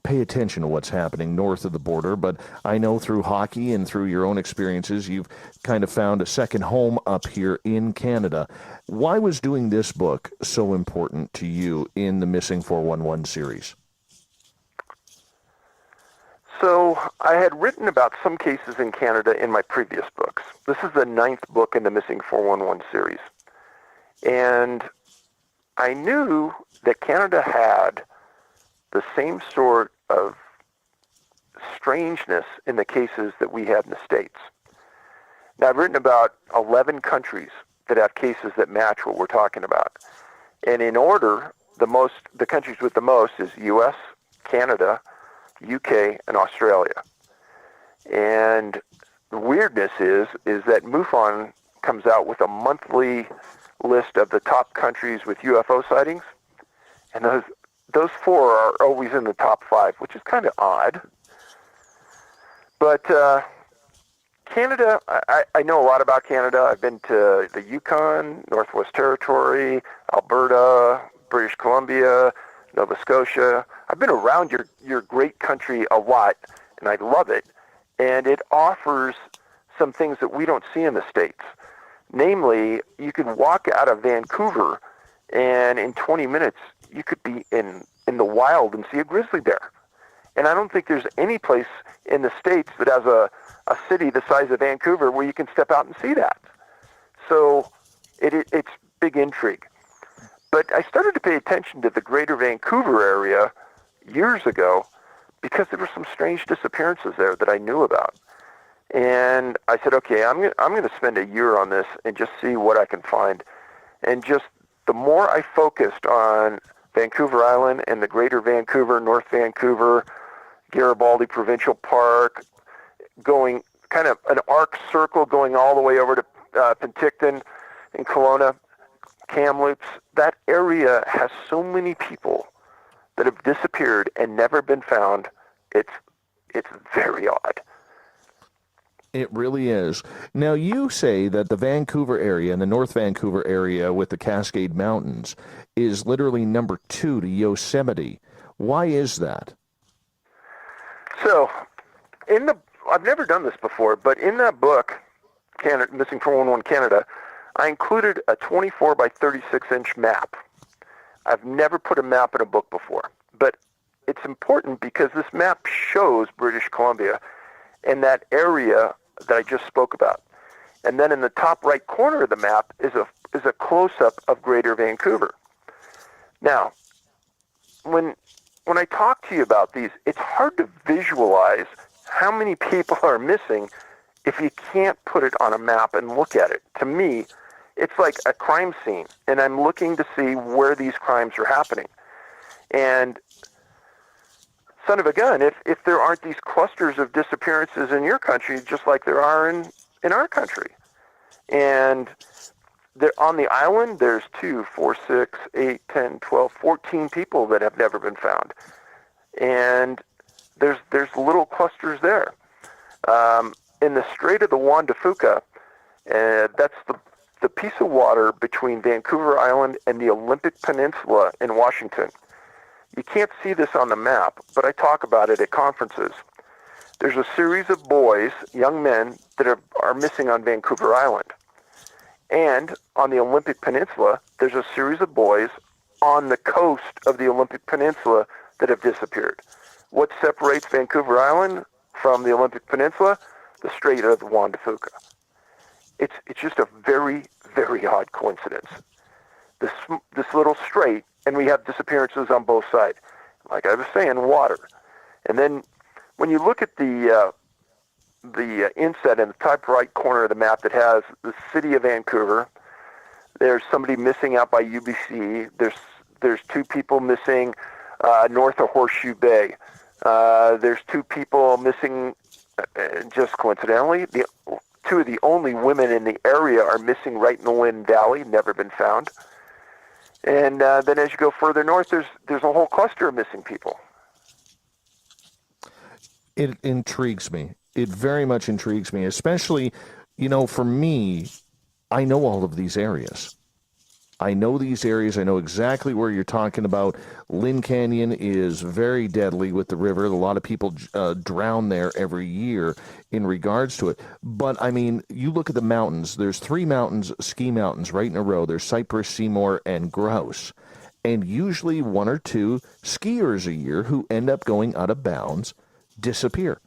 pay attention to what's happening north of the border, but I know through hockey and through your own experiences, you've kind of found a second home up here in Canada. Why was doing this book so important to you in the Missing 411 series? So I had written about some cases in Canada in my previous books. This is the 9th book in the Missing 411 series. And I knew that Canada had the same sort of strangeness in the cases that we had in the States. Now, I've written about 11 countries that have cases that match what we're talking about. And in order, the countries with the most is U.S., Canada, UK, and Australia. And the weirdness is that MUFON comes out with a monthly list of the top countries with UFO sightings, and those 4 are always in the top 5, which is kind of odd. But Canada, I know a lot about Canada. I've been to the Yukon, Northwest Territory, Alberta, British Columbia, Nova Scotia. I've been around your great country a lot, and I love it. And it offers some things that we don't see in the States. Namely, you can walk out of Vancouver, and in 20 minutes, you could be in the wild and see a grizzly bear. And I don't think there's any place in the States that has a city the size of Vancouver where you can step out and see that. So it's big intrigue. But I started to pay attention to the greater Vancouver area years ago because there were some strange disappearances there that I knew about. And I said, okay, I'm going to spend a year on this and just see what I can find. And just the more I focused on Vancouver Island and the greater Vancouver, North Vancouver, Garibaldi Provincial Park, going kind of an arc circle going all the way over to Penticton and Kelowna, Kamloops, that area has so many people that have disappeared and never been found. It's very odd. It really is. Now, you say that the Vancouver area and the North Vancouver area with the Cascade Mountains is literally number 2 to Yosemite. Why is that? So, I've never done this before, but in that book, Missing 411 Canada, I included a 24 by 36 inch map. I've never put a map in a book before, but it's important because this map shows British Columbia and that area that I just spoke about. And then in the top right corner of the map is a close-up of Greater Vancouver. Now, when I talk to you about these, it's hard to visualize how many people are missing if you can't put it on a map and look at it. To me, it's like a crime scene, and I'm looking to see where these crimes are happening. And son of a gun, if there aren't these clusters of disappearances in your country, just like there are in our country. And on the island, there's 2, 4, 6, 8, 10, 12, 14 people that have never been found. And there's little clusters there. In the Strait of the Juan de Fuca, that's the piece of water between Vancouver Island and the Olympic Peninsula in Washington. You can't see this on the map, but I talk about it at conferences. There's a series of boys, young men, that are missing on Vancouver Island. And on the Olympic Peninsula, there's a series of boys on the coast of the Olympic Peninsula that have disappeared. What separates Vancouver Island from the Olympic Peninsula? The Strait of the Juan de Fuca. It's just a very, very odd coincidence. This little strait, and we have disappearances on both sides. Like I was saying, water. And then when you look at the inset in the top right corner of the map that has the city of Vancouver, there's somebody missing out by UBC. There's 2 people missing north of Horseshoe Bay. There's 2 people missing, just coincidentally. 2 of the only women in the area are missing right in the Lynn Valley, never been found. And then as you go further north, there's a whole cluster of missing people. It intrigues me. It very much intrigues me, especially, for me, I know all of these areas. I know these areas. I know exactly where you're talking about. Lynn Canyon is very deadly with the river. A lot of people drown there every year in regards to it. But, I mean, you look at the mountains. There's 3 mountains, ski mountains, right in a row. There's Cypress, Seymour, and Grouse. And usually 1 or 2 skiers a year who end up going out of bounds disappear.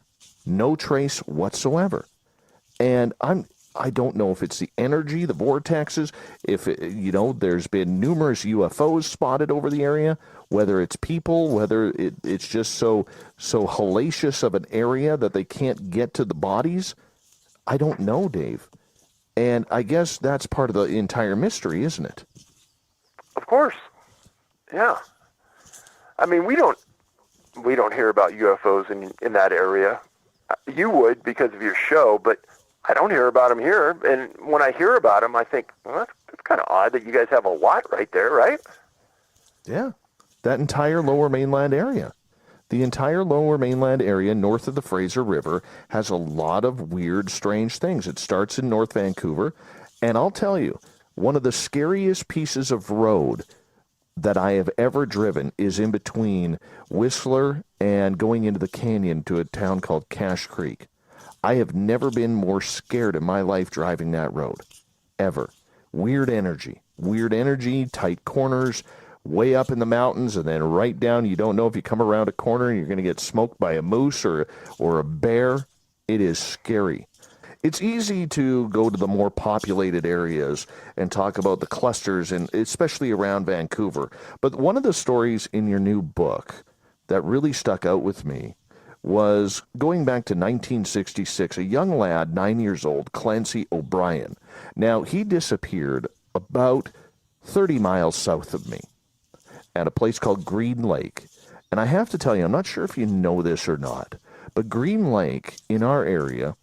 No trace whatsoever. And I don't know if it's the energy, the vortexes, if, there's been numerous UFOs spotted over the area, whether it's people, whether it's just so hellacious of an area that they can't get to the bodies. I don't know, Dave. And I guess that's part of the entire mystery, isn't it? Of course. Yeah. I mean, we don't hear about UFOs in that area. You would because of your show, but I don't hear about them here. And when I hear about them, I think, well, that's kind of odd that you guys have a lot right there, right? Yeah, that entire lower mainland area. The entire lower mainland area north of the Fraser River has a lot of weird, strange things. It starts in North Vancouver, and I'll tell you, one of the scariest pieces of road that I have ever driven is in between Whistler and going into the canyon to a town called Cache Creek. I have never been more scared in my life driving that road, ever. Weird energy, tight corners, way up in the mountains, and then right down. You don't know if you come around a corner and you're going to get smoked by a moose or a bear. It is scary. It's easy to go to the more populated areas and talk about the clusters, and especially around Vancouver. But one of the stories in your new book that really stuck out with me was going back to 1966, a young lad, 9 years old, Clancy O'Brien. Now, he disappeared about 30 miles south of me at a place called Green Lake. And I have to tell you, I'm not sure if you know this or not, but Green Lake in our area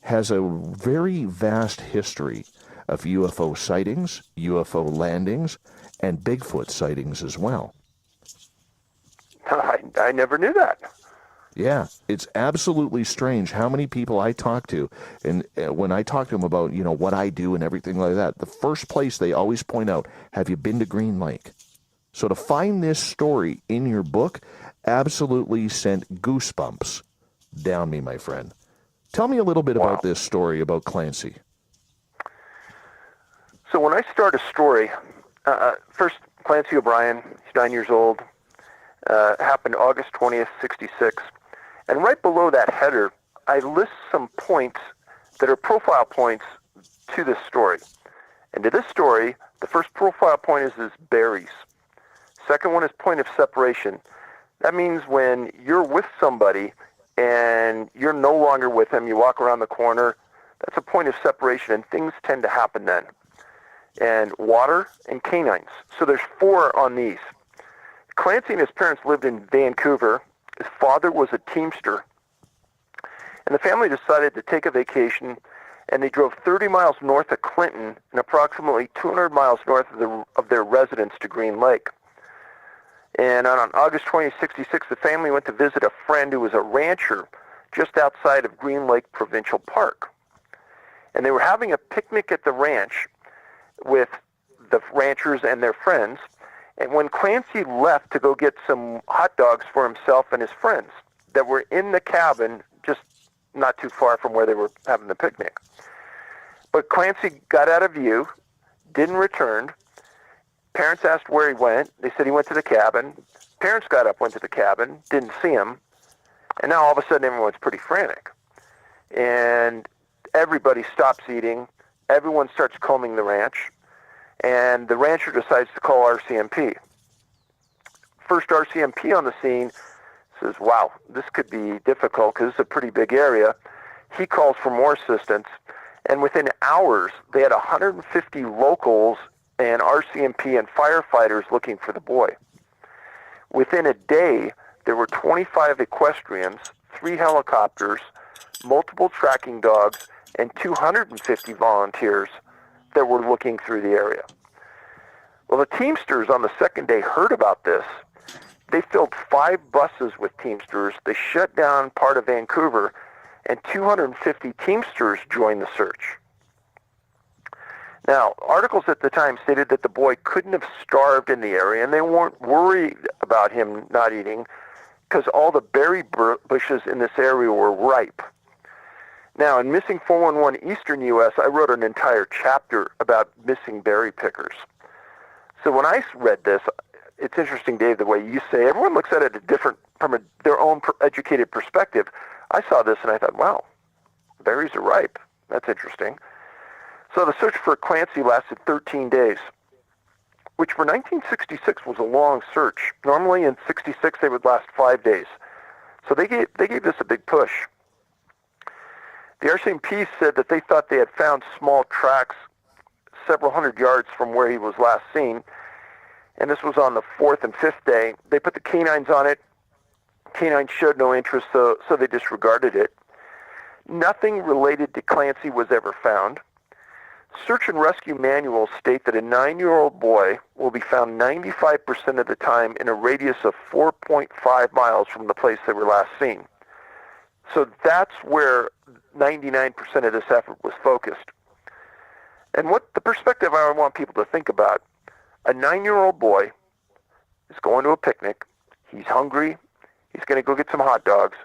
has a very vast history of UFO sightings, UFO landings, and Bigfoot sightings as well. I never knew that. Yeah, it's absolutely strange how many people I talk to, and when I talk to them about, what I do and everything like that, the first place they always point out, have you been to Green Lake? So to find this story in your book absolutely sent goosebumps down me, my friend. Tell me a little bit about this story about Clancy. So when I start a story, first, Clancy O'Brien, he's 9 years old, happened August 20th, 66. And right below that header, I list some points that are profile points to this story. And to this story, the first profile point is berries. Second one is point of separation. That means when you're with somebody and you're no longer with him, you walk around the corner, that's a point of separation, and things tend to happen then. And water and canines. So there's 4 on these. Clancy and his parents lived in Vancouver. His father was a teamster. And the family decided to take a vacation, and they drove 30 miles north of Clinton and approximately 200 miles north of their residence to Green Lake. And on August 20, 66, the family went to visit a friend who was a rancher just outside of Green Lake Provincial Park. And they were having a picnic at the ranch with the ranchers and their friends. And when Clancy left to go get some hot dogs for himself and his friends that were in the cabin just not too far from where they were having the picnic. But Clancy got out of view, didn't return. Parents asked where he went. They said he went to the cabin. Parents got up, went to the cabin, didn't see him. And now all of a sudden everyone's pretty frantic. And everybody stops eating. Everyone starts combing the ranch. And the rancher decides to call RCMP. First RCMP on the scene says, wow, this could be difficult because it's a pretty big area. He calls for more assistance. And within hours, they had 150 locals and RCMP and firefighters looking for the boy. Within a day, there were 25 equestrians, 3 helicopters, multiple tracking dogs, and 250 volunteers that were looking through the area. Well, the Teamsters on the second day heard about this. They filled 5 buses with Teamsters. They shut down part of Vancouver, and 250 Teamsters joined the search. Now, articles at the time stated that the boy couldn't have starved in the area, and they weren't worried about him not eating because all the berry bushes in this area were ripe. Now, in Missing 411 Eastern U.S., I wrote an entire chapter about missing berry pickers. So when I read this, it's interesting, Dave, the way you say everyone looks at it different from their own educated perspective. I saw this and I thought, wow, berries are ripe. That's interesting. So the search for Clancy lasted 13 days, which for 1966 was a long search. Normally in 66 they would last 5 days. So they gave this a big push. The RCMP said that they thought they had found small tracks several hundred yards from where he was last seen, and this was on the 4th and 5th day. They put the canines on it. Canines showed no interest, so they disregarded it. Nothing related to Clancy was ever found. Search and rescue manuals state that a 9-year-old boy will be found 95% of the time in a radius of 4.5 miles from the place they were last seen. So that's where 99% of this effort was focused. And what the perspective I want people to think about, a 9-year-old boy is going to a picnic. He's hungry. He's going to go get some hot dogs.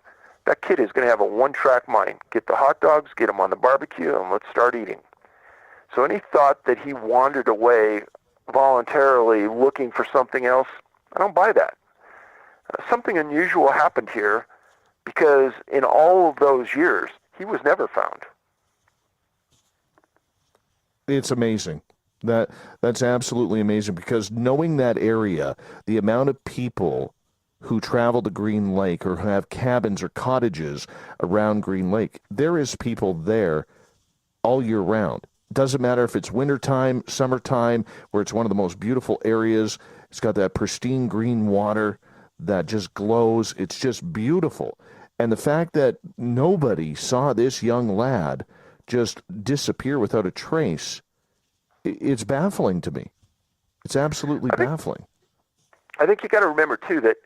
That kid is going to have a one-track mind. Get the hot dogs, get them on the barbecue, and let's start eating. So any thought that he wandered away voluntarily looking for something else, I don't buy that. Something unusual happened here because in all of those years, he was never found. It's amazing. That's absolutely amazing, because knowing that area, the amount of people who travel to Green Lake or who have cabins or cottages around Green Lake, there is people there all year round. Doesn't matter if it's wintertime, summertime, where it's one of the most beautiful areas. It's got that pristine green water that just glows. It's just beautiful. And the fact that nobody saw this young lad just disappear without a trace, it's baffling to me. It's absolutely baffling. I think you got to remember, too, that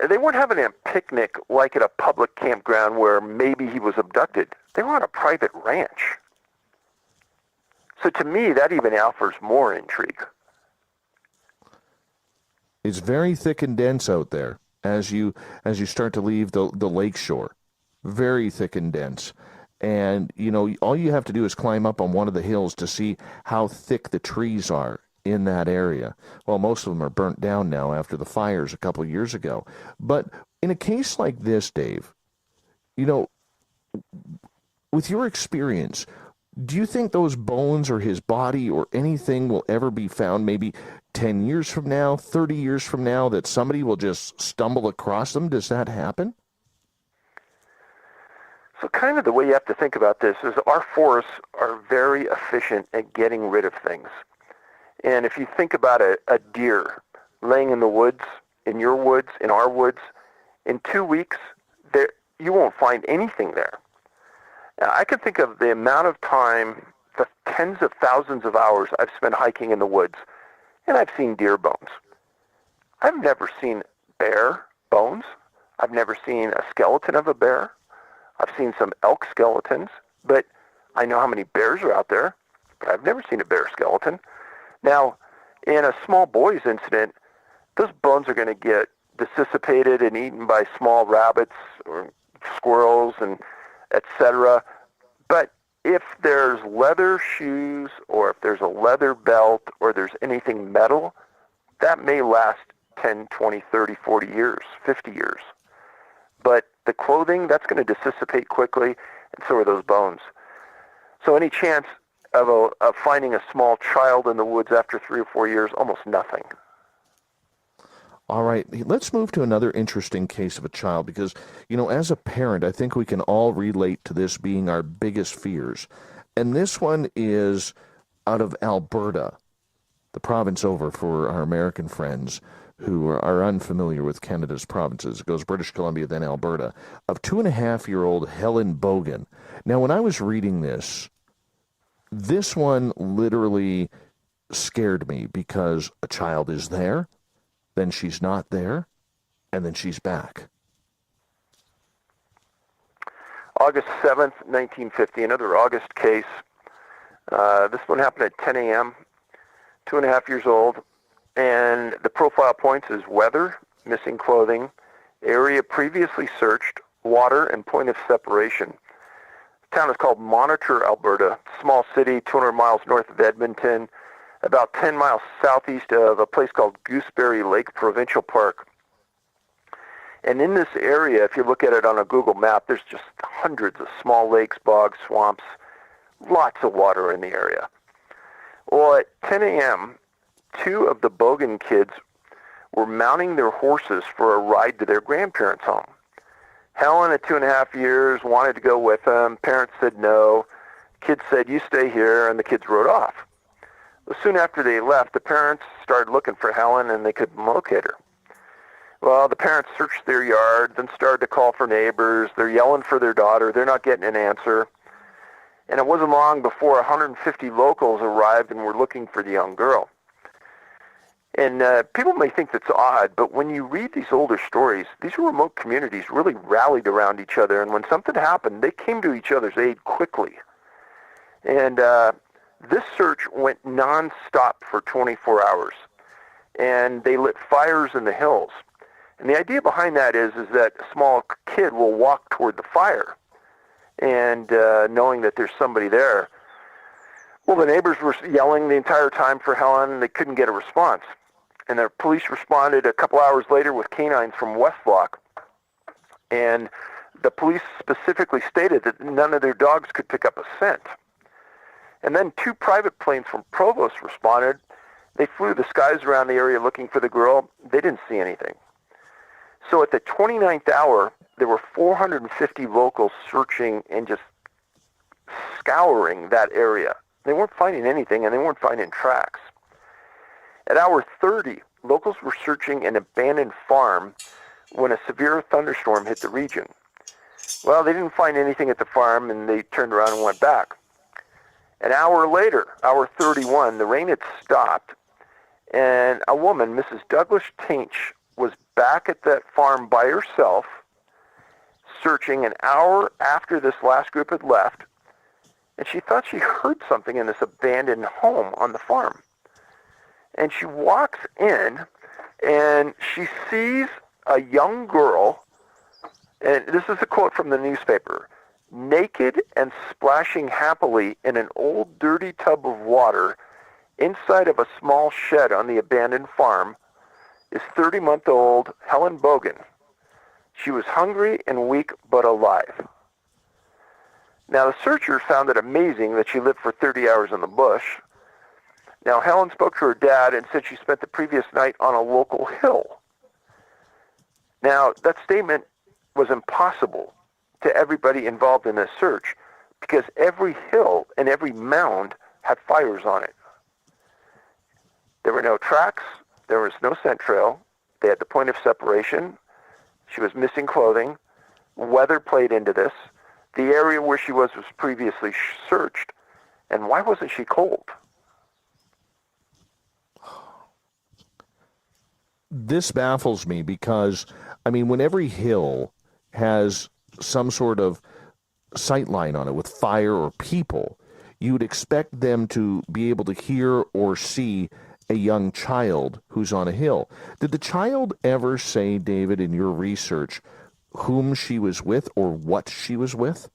they weren't having a picnic like at a public campground where maybe he was abducted. They were on a private ranch. So to me, that even offers more intrigue. It's very thick and dense out there as you start to leave the lake shore. Very thick and dense. And, you know, all you have to do is climb up on one of the hills to see how thick the trees are in that area. Well, most of them are burnt down now after the fires a couple of years ago. But in a case like this, Dave, you know, with your experience, do you think those bones or his body or anything will ever be found maybe 10 years from now, 30 years from now, that somebody will just stumble across them? Does that happen? So kind of the way you have to think about this is our forests are very efficient at getting rid of things. And if you think about a deer laying in the woods, in your woods, in our woods, in 2 weeks, you won't find anything there. Now, I can think of the amount of time, the tens of thousands of hours I've spent hiking in the woods, and I've seen deer bones. I've never seen bear bones. I've never seen a skeleton of a bear. I've seen some elk skeletons, but I know how many bears are out there, but I've never seen a bear skeleton. Now, in a small boys incident, those bones are going to get dissipated and eaten by small rabbits or squirrels and etc. But if there's leather shoes or if there's a leather belt or there's anything metal, that may last 10, 20, 30, 40 years, 50 years. But the clothing, that's going to dissipate quickly, and so are those bones. So any chance of finding a small child in the woods after 3 or 4 years, almost nothing. All right, let's move to another interesting case of a child, because, you know, as a parent, I think we can all relate to this being our biggest fears. And this one is out of Alberta, the province over for our American friends who are unfamiliar with Canada's provinces. It goes British Columbia, then Alberta, of 2.5-year-old Helen Bogan. Now, when I was reading this one literally scared me, because a child is there, then she's not there, and then she's back. August 7th, 1950, another August case. This one happened at 10 a.m., 2.5 years old, and the profile points is weather, missing clothing, area previously searched, water, and point of separation. The town is called Monitor, Alberta, small city 200 miles north of Edmonton, about 10 miles southeast of a place called Gooseberry Lake Provincial Park. And in this area, if you look at it on a Google map, there's just hundreds of small lakes, bogs, swamps, lots of water in the area. Well, at 10 a.m., 2 of the Bogan kids were mounting their horses for a ride to their grandparents' home. Helen, at 2.5 years, wanted to go with them. Parents said no. Kids said, "You stay here," and the kids rode off. Well, soon after they left, the parents started looking for Helen, and they couldn't locate her. Well, the parents searched their yard, then started to call for neighbors. They're yelling for their daughter. They're not getting an answer. And it wasn't long before 150 locals arrived and were looking for the young girl. And people may think that's odd, but when you read these older stories, these remote communities really rallied around each other, and when something happened, they came to each other's aid quickly. And this search went nonstop for 24 hours. and they lit fires in the hills. And the idea behind that is that a small kid will walk toward the fire, and knowing that there's somebody there. Well, the neighbors were yelling the entire time for Helen, and they couldn't get a response. And the police responded a couple hours later with canines from West Block. And the police specifically stated that none of their dogs could pick up a scent. And then 2 private planes from Provost responded. They flew the skies around the area looking for the girl. They didn't see anything. So at the 29th hour, there were 450 locals searching and just scouring that area. They weren't finding anything, and they weren't finding tracks. At hour 30, locals were searching an abandoned farm when a severe thunderstorm hit the region. Well, they didn't find anything at the farm, and they turned around and went back. An hour later, hour 31, the rain had stopped, and a woman, Mrs. Douglas Tainch, was back at that farm by herself, searching an hour after this last group had left, and she thought she heard something in this abandoned home on the farm. And she walks in, and she sees a young girl, and this is a quote from the newspaper, naked and splashing happily in an old dirty tub of water inside of a small shed on the abandoned farm is 30-month-old Helen Bogan. She was hungry and weak but alive. Now, the searchers found it amazing that she lived for 30 hours in the bush. Now, Helen spoke to her dad and said she spent the previous night on a local hill. Now, that statement was impossible to everybody involved in this search because every hill and every mound had fires on it. There were no tracks. There was no scent trail. They had the point of separation. She was missing clothing. Weather played into this. The area where she was previously searched. And why wasn't she cold? This baffles me because, I mean, when every hill has some sort of sight line on it with fire or people, you would expect them to be able to hear or see a young child who's on a hill. Did the child ever say, David, in your research, whom she was with or what she was with?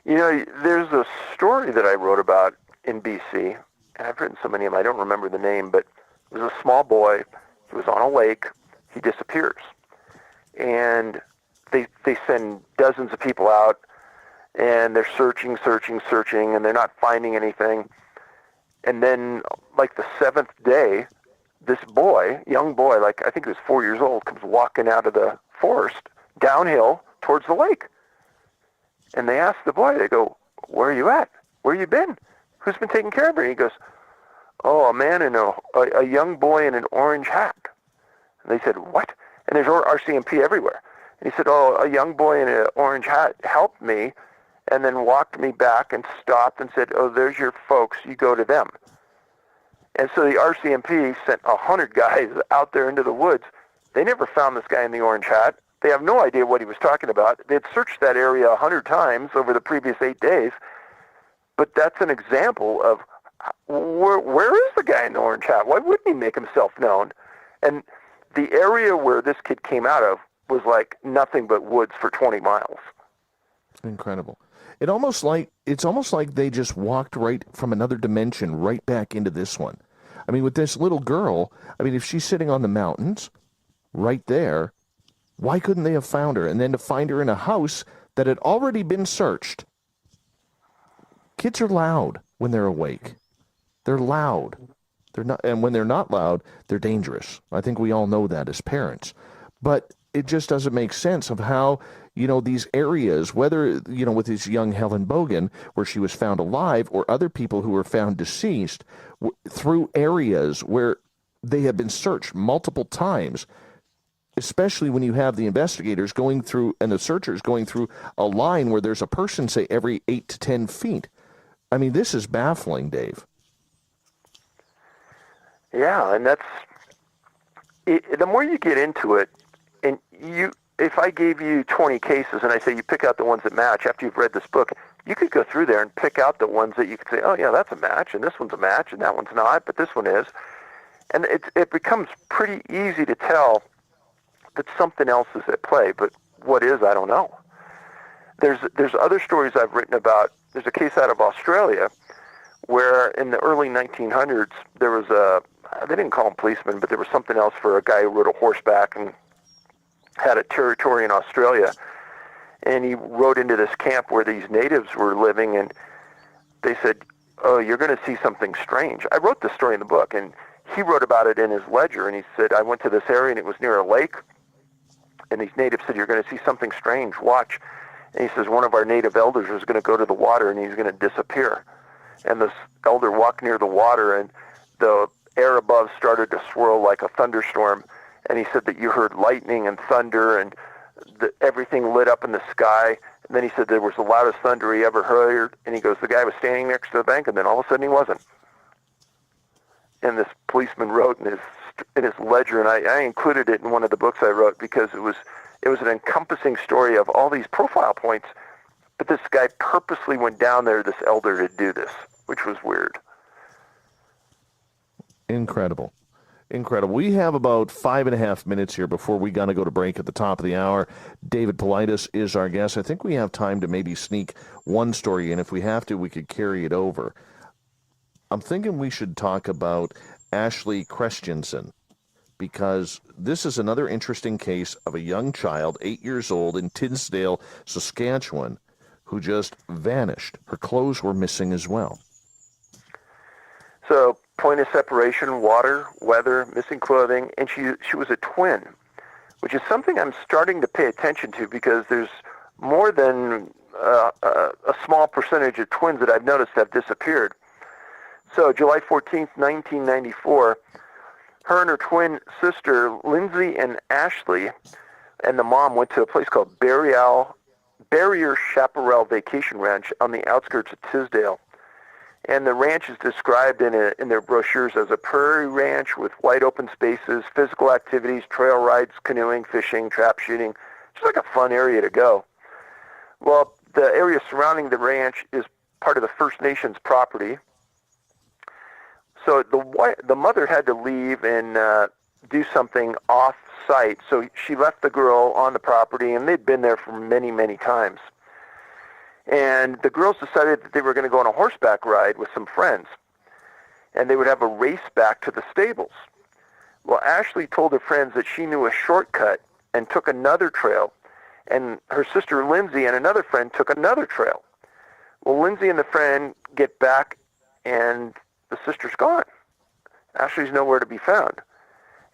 You know, there's a story that I wrote about in BC, and I've written so many of them, I don't remember the name, but it was a small boy. He was on a lake. He disappears. And they send dozens of people out, and they're searching, and they're not finding anything. And then, like the 7th day, this boy, young boy, like I think he was 4 years old, comes walking out of the forest downhill towards the lake. And they ask the boy, they go, "Where are you at? Where you been? Who's been taking care of her?" And he goes, "Oh, a man in a young boy in an orange hat." And they said, "What?" And there's RCMP everywhere. And he said, "Oh, a young boy in an orange hat helped me and then walked me back and stopped and said, 'Oh, there's your folks. You go to them.'" And so the RCMP sent 100 guys out there into the woods. They never found this guy in the orange hat. They have no idea what he was talking about. They'd searched that area 100 times over the previous 8 days. But that's an example of where is the guy in the orange hat? Why wouldn't he make himself known? And the area where this kid came out of was like nothing but woods for 20 miles. Incredible. It's almost like they just walked right from another dimension right back into this one. I mean, with this little girl, I mean, if she's sitting on the mountains right there, why couldn't they have found her? And then to find her in a house that had already been searched. Kids are loud when they're awake. They're loud. They're not, and when they're not loud, they're dangerous. I think we all know that as parents. But it just doesn't make sense of how, these areas, whether, with this young Helen Bogan, where she was found alive, or other people who were found deceased, through areas where they have been searched multiple times, especially when you have the investigators going through and the searchers going through a line where there's a person, say, every 8 to 10 feet. I mean, this is baffling, Dave. Yeah, and the more you get into it, and if I gave you 20 cases and I say you pick out the ones that match after you've read this book, you could go through there and pick out the ones that you could say, oh yeah, that's a match, and this one's a match, and that one's not, but this one is. And it becomes pretty easy to tell that something else is at play, but what is, I don't know. There's other stories I've written about. There's a case out of Australia where in the early 1900s there was they didn't call him policeman, but there was something else for a guy who rode a horseback and had a territory in Australia. And he rode into this camp where these natives were living, and they said, "Oh, you're going to see something strange." I wrote this story in the book, and he wrote about it in his ledger, and he said, "I went to this area, and it was near a lake, and these natives said, 'You're going to see something strange. Watch.' And he says, one of our native elders was going to go to the water, and he's going to disappear." And this elder walked near the water, and the air above started to swirl like a thunderstorm. And he said that you heard lightning and thunder, and everything lit up in the sky. And then he said there was the loudest thunder he ever heard. And he goes, the guy was standing next to the bank, and then all of a sudden he wasn't. And this policeman wrote in his ledger, and I included it in one of the books I wrote because it was an encompassing story of all these profile points. But this guy purposely went down there, this elder, to do this, which was weird. Incredible. Incredible. We have about 5.5 minutes here before we got to go to break at the top of the hour. David Paulides is our guest. I think we have time to maybe sneak one story in. If we have to, we could carry it over. I'm thinking we should talk about Ashley Christensen, because this is another interesting case of a young child, 8 years old, in Tinsdale, Saskatchewan, who just vanished. Her clothes were missing as well. So, point of separation, water, weather, missing clothing, and she was a twin, which is something I'm starting to pay attention to because there's more than a small percentage of twins that I've noticed have disappeared. So, July 14th, 1994, her and her twin sister, Lindsay and Ashley, and the mom went to a place called Barrier Chaparral Vacation Ranch on the outskirts of Tisdale. And the ranch is described in their brochures as a prairie ranch with wide open spaces, physical activities, trail rides, canoeing, fishing, trap shooting. Just like a fun area to go. Well, the area surrounding the ranch is part of the First Nations property. So the mother had to leave and do something off-site. So she left the girl on the property, and they'd been there for many, many times. And the girls decided that they were going to go on a horseback ride with some friends, and they would have a race back to the stables. Well, Ashley told her friends that she knew a shortcut and took another trail, and her sister Lindsay and another friend took another trail. Well, Lindsay and the friend get back, and the sister's gone. Ashley's nowhere to be found.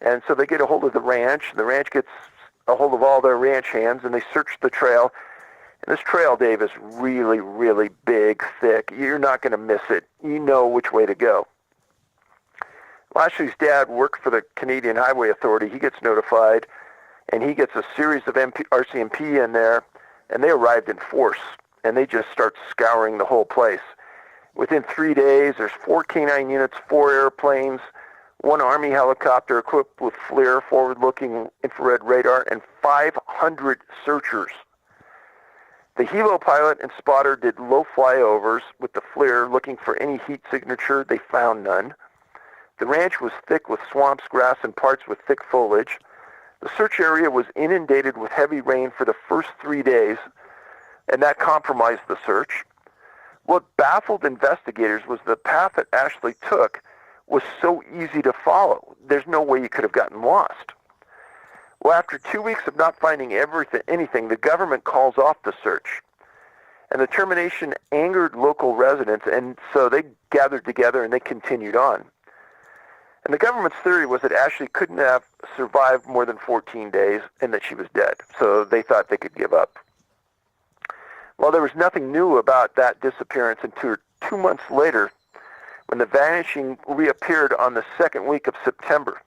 And so they get a hold of the ranch. The ranch gets a hold of all their ranch hands, and they search the trail. And this trail, Dave, is really, really big, thick. You're not going to miss it. You know which way to go. Well, Ashley's dad worked for the Canadian Highway Authority. He gets notified, and he gets a series of RCMP in there, and they arrived in force, and they just start scouring the whole place. Within 3 days, there's 4 canine units, 4 airplanes, 1 Army helicopter equipped with FLIR, forward-looking infrared radar, and 500 searchers. The helo pilot and spotter did low flyovers with the FLIR looking for any heat signature. They found none. The ranch was thick with swamps, grass, and parts with thick foliage. The search area was inundated with heavy rain for the first 3 days, and that compromised the search. What baffled investigators was the path that Ashley took was so easy to follow. There's no way you could have gotten lost. Well, after 2 weeks of not finding anything, the government calls off the search. And the termination angered local residents, and so they gathered together and they continued on. And the government's theory was that Ashley couldn't have survived more than 14 days and that she was dead. So they thought they could give up. Well, there was nothing new about that disappearance until 2 months later when the vanishing reappeared on the second week of September.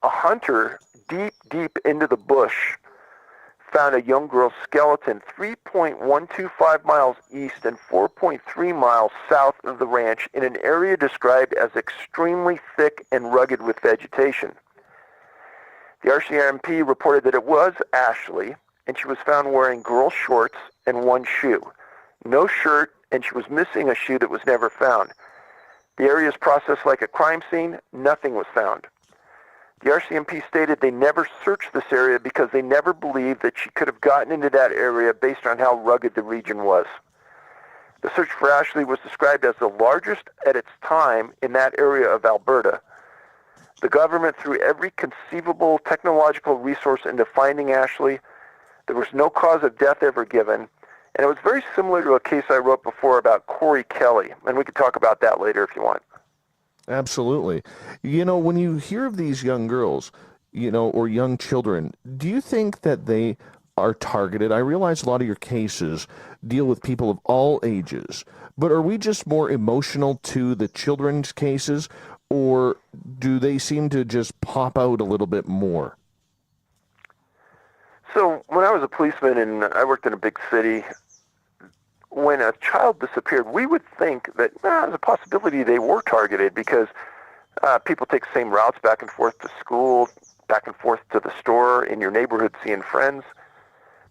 A hunter deep into the bush found a young girl's skeleton 3.125 miles east and 4.3 miles south of the ranch in an area described as extremely thick and rugged with vegetation. The RCMP reported that it was Ashley, and she was found wearing girl shorts and 1 shoe. No shirt, and she was missing a shoe that was never found. The area is processed like a crime scene. Nothing was found. The RCMP stated they never searched this area because they never believed that she could have gotten into that area based on how rugged the region was. The search for Ashley was described as the largest at its time in that area of Alberta. The government threw every conceivable technological resource into finding Ashley. There was no cause of death ever given, and it was very similar to a case I wrote before about Corey Kelly, and we could talk about that later if you want. Absolutely. When you hear of these young girls, or young children, do you think that they are targeted? I realize a lot of your cases deal with people of all ages, but are we just more emotional to the children's cases, or do they seem to just pop out a little bit more? So when I was a policeman and I worked in a big city, when a child disappeared, we would think that there's a possibility they were targeted because people take the same routes back and forth to school, back and forth to the store, in your neighborhood seeing friends.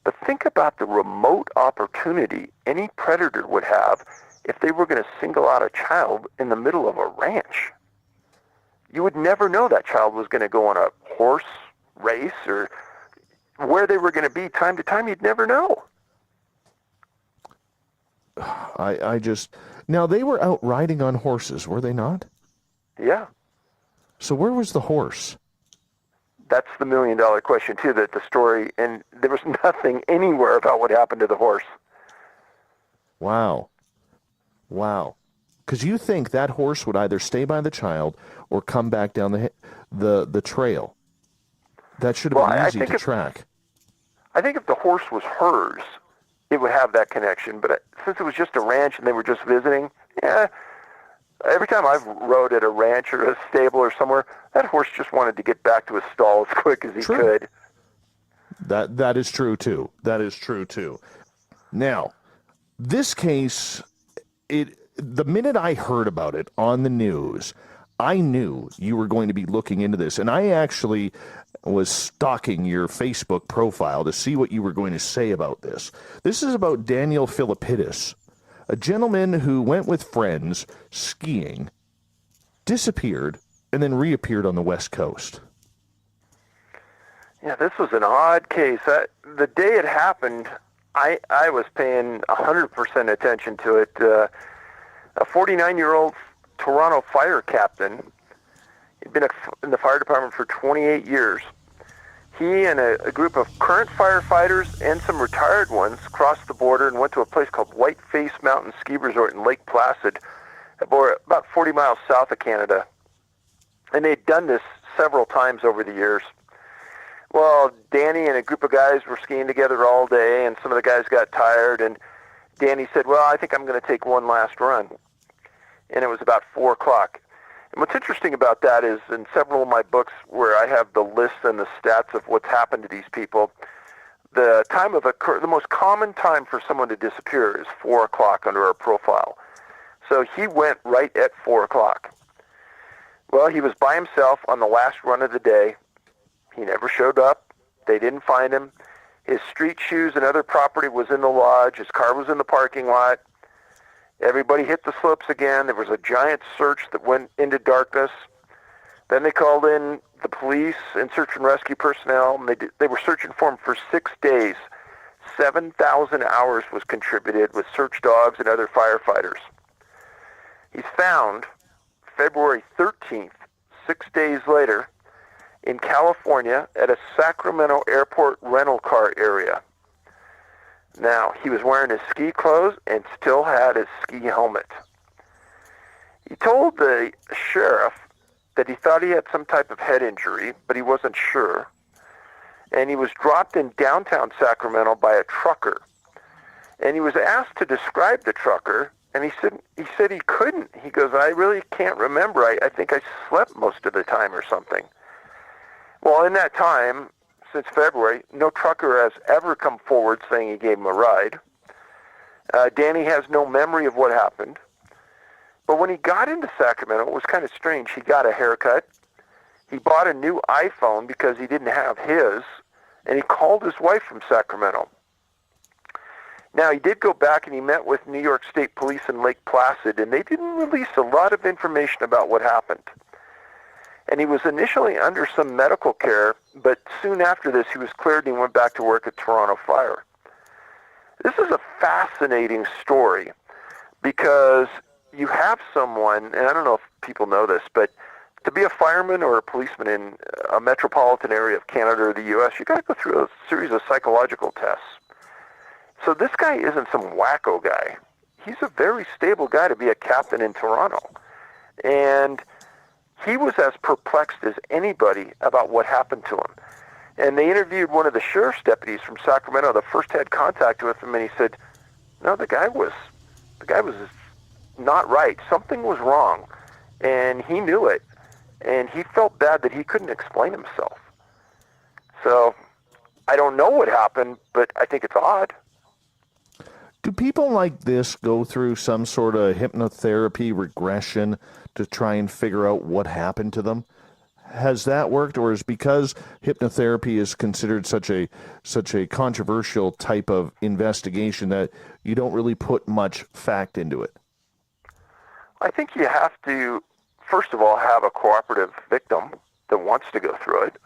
But think about the remote opportunity any predator would have if they were going to single out a child in the middle of a ranch. You would never know that child was going to go on a horse race or where they were going to be time to time. You'd never know. Now they were out riding on horses, were they not? Yeah. So where was the horse? That's the million-dollar question, too, that the story, and there was nothing anywhere about what happened to the horse. Wow. Because you think that horse would either stay by the child or come back down the trail. That should have been easy to track. I think if the horse was hers, it would have that connection. But since it was just a ranch and they were just visiting, every time I've rode at a ranch or a stable or somewhere, that horse just wanted to get back to his stall as quick as he could. That is true too. Now, this case, the minute I heard about it on the news, I knew you were going to be looking into this, and I actually was stalking your Facebook profile to see what you were going to say about this. This is about Daniel Philipus, a gentleman who went with friends skiing, disappeared, and then reappeared on the West Coast. Yeah, this was an odd case. The day it happened, I was paying 100% attention to it. A 49-year-old Toronto fire captain. He'd been in the fire department for 28 years. He and a group of current firefighters and some retired ones crossed the border and went to a place called Whiteface Mountain Ski Resort in Lake Placid, about 40 miles south of Canada. And they'd done this several times over the years. Well, Danny and a group of guys were skiing together all day, and some of the guys got tired, and Danny said, well, I think I'm going to take one last run. And it was about 4 o'clock. And what's interesting about that is in several of my books where I have the lists and the stats of what's happened to these people, the most common time for someone to disappear is 4 o'clock under our profile. So he went right at 4 o'clock. Well, he was by himself on the last run of the day. He never showed up. They didn't find him. His street shoes and other property was in the lodge. His car was in the parking lot. Everybody hit the slopes again. There was a giant search that went into darkness. Then they called in the police and search and rescue personnel, and they were searching for him for 6 days. 7,000 hours was contributed with search dogs and other firefighters. He's found February 13th, 6 days later, in California at a Sacramento airport rental car area. Now, he was wearing his ski clothes and still had his ski helmet. He told the sheriff that he thought he had some type of head injury, but he wasn't sure. And he was dropped in downtown Sacramento by a trucker. And he was asked to describe the trucker, and he said he couldn't. He goes, I really can't remember. I think I slept most of the time or something. Well, in that time, since February, no trucker has ever come forward saying he gave him a ride. Danny has no memory of what happened. But when he got into Sacramento, it was kind of strange. He got a haircut. He bought a new iPhone because he didn't have his, and he called his wife from Sacramento. Now, he did go back and he met with New York State Police in Lake Placid, and they didn't release a lot of information about what happened. And he was initially under some medical care, but soon after this, he was cleared and he went back to work at Toronto Fire. This is a fascinating story because you have someone, and I don't know if people know this, but to be a fireman or a policeman in a metropolitan area of Canada or the U.S., you got to go through a series of psychological tests. So this guy isn't some wacko guy. He's a very stable guy to be a captain in Toronto. And he was as perplexed as anybody about what happened to him. And they interviewed one of the sheriff's deputies from Sacramento that first had contact with him, and he said, no, the guy was not right. Something was wrong, and he knew it. And he felt bad that he couldn't explain himself. So I don't know what happened, but I think it's odd. Do people like this go through some sort of hypnotherapy regression to try and figure out what happened to them? Has that worked, or is because hypnotherapy is considered such a controversial type of investigation that you don't really put much fact into it? I think you have to, first of all, have a cooperative victim that wants to go through it.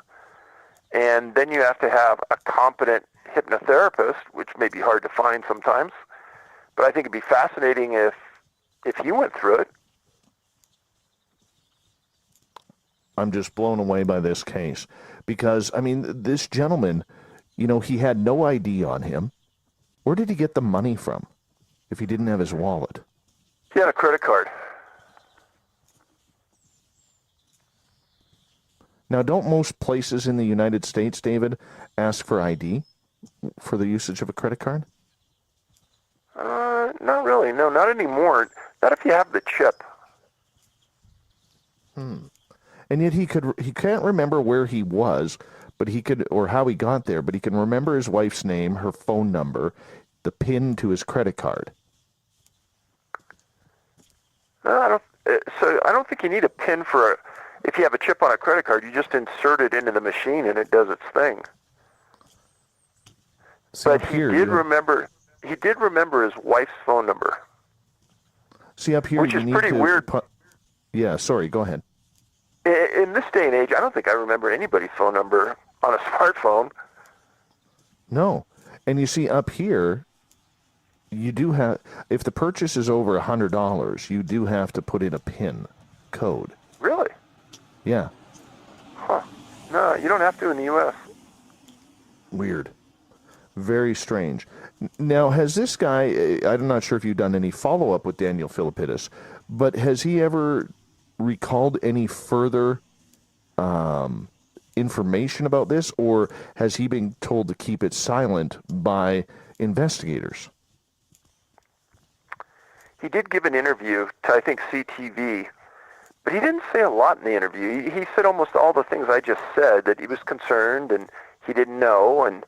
And then you have to have a competent hypnotherapist, which may be hard to find sometimes. But I think it'd be fascinating if you went through it. I'm just blown away by this case because, I mean, this gentleman, he had no ID on him. Where did he get the money from if he didn't have his wallet? He had a credit card. Now, don't most places in the United States, David, ask for ID for the usage of a credit card? Not really. No, not anymore. Not if you have the chip. And yet he can't remember where he was, but he could, or how he got there, but he can remember his wife's name, her phone number, the PIN to his credit card. No, I don't think you need a PIN if you have a chip on a credit card, you just insert it into the machine and it does its thing. But he did remember his wife's phone number. See, up here, which is pretty weird. Yeah, sorry, go ahead. In this day and age, I don't think I remember anybody's phone number on a smartphone. No. And you see, up here, you do have, if the purchase is over $100, you do have to put in a PIN code. Really? Yeah. Huh. No, you don't have to in the U.S. Weird. Very strange. Now, has this guy, I'm not sure if you've done any follow-up with Daniel Philipus, but has he ever recalled any further information about this, or has he been told to keep it silent by investigators? He did give an interview to, I think, CTV, but he didn't say a lot in the interview. He said almost all the things I just said, that he was concerned and he didn't know. And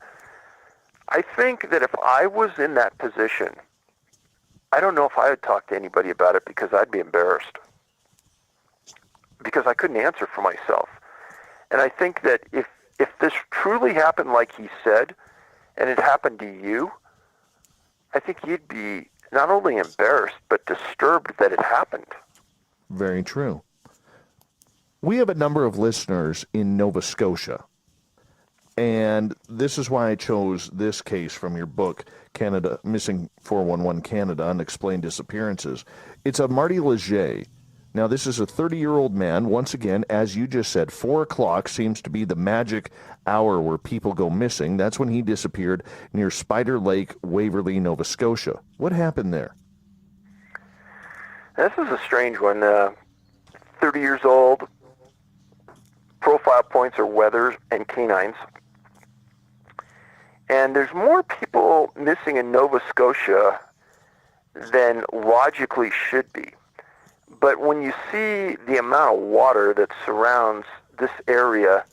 I think that if I was in that position, I don't know if I would talk to anybody about it because I'd be embarrassed. Because I couldn't answer for myself. And I think that if this truly happened like he said, and it happened to you, I think you'd be not only embarrassed, but disturbed that it happened. Very true. We have a number of listeners in Nova Scotia, and this is why I chose this case from your book, Canada Missing 411 Canada, Unexplained Disappearances. It's of Marty LeBlanc. Now, this is a 30-year-old man. Once again, as you just said, 4 o'clock seems to be the magic hour where people go missing. That's when he disappeared near Spider Lake, Waverly, Nova Scotia. What happened there? This is a strange one. 30 years old. Profile points are weathers and canines. And there's more people missing in Nova Scotia than logically should be. But when you see the amount of water that surrounds this area,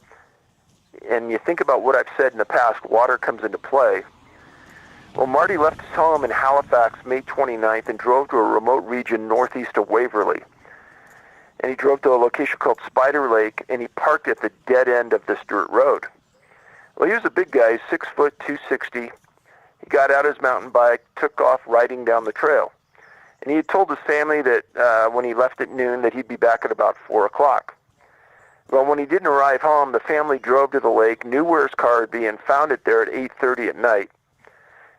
and you think about what I've said in the past, water comes into play. Well, Marty left his home in Halifax May 29th and drove to a remote region northeast of Waverly. And he drove to a location called Spider Lake, and he parked at the dead end of this dirt road. Well, he was a big guy, 6 foot, 260, He got out his mountain bike, took off riding down the trail. And he had told his family that when he left at noon that he'd be back at about 4 o'clock. Well, when he didn't arrive home, the family drove to the lake, knew where his car would be, and found it there at 8:30 at night.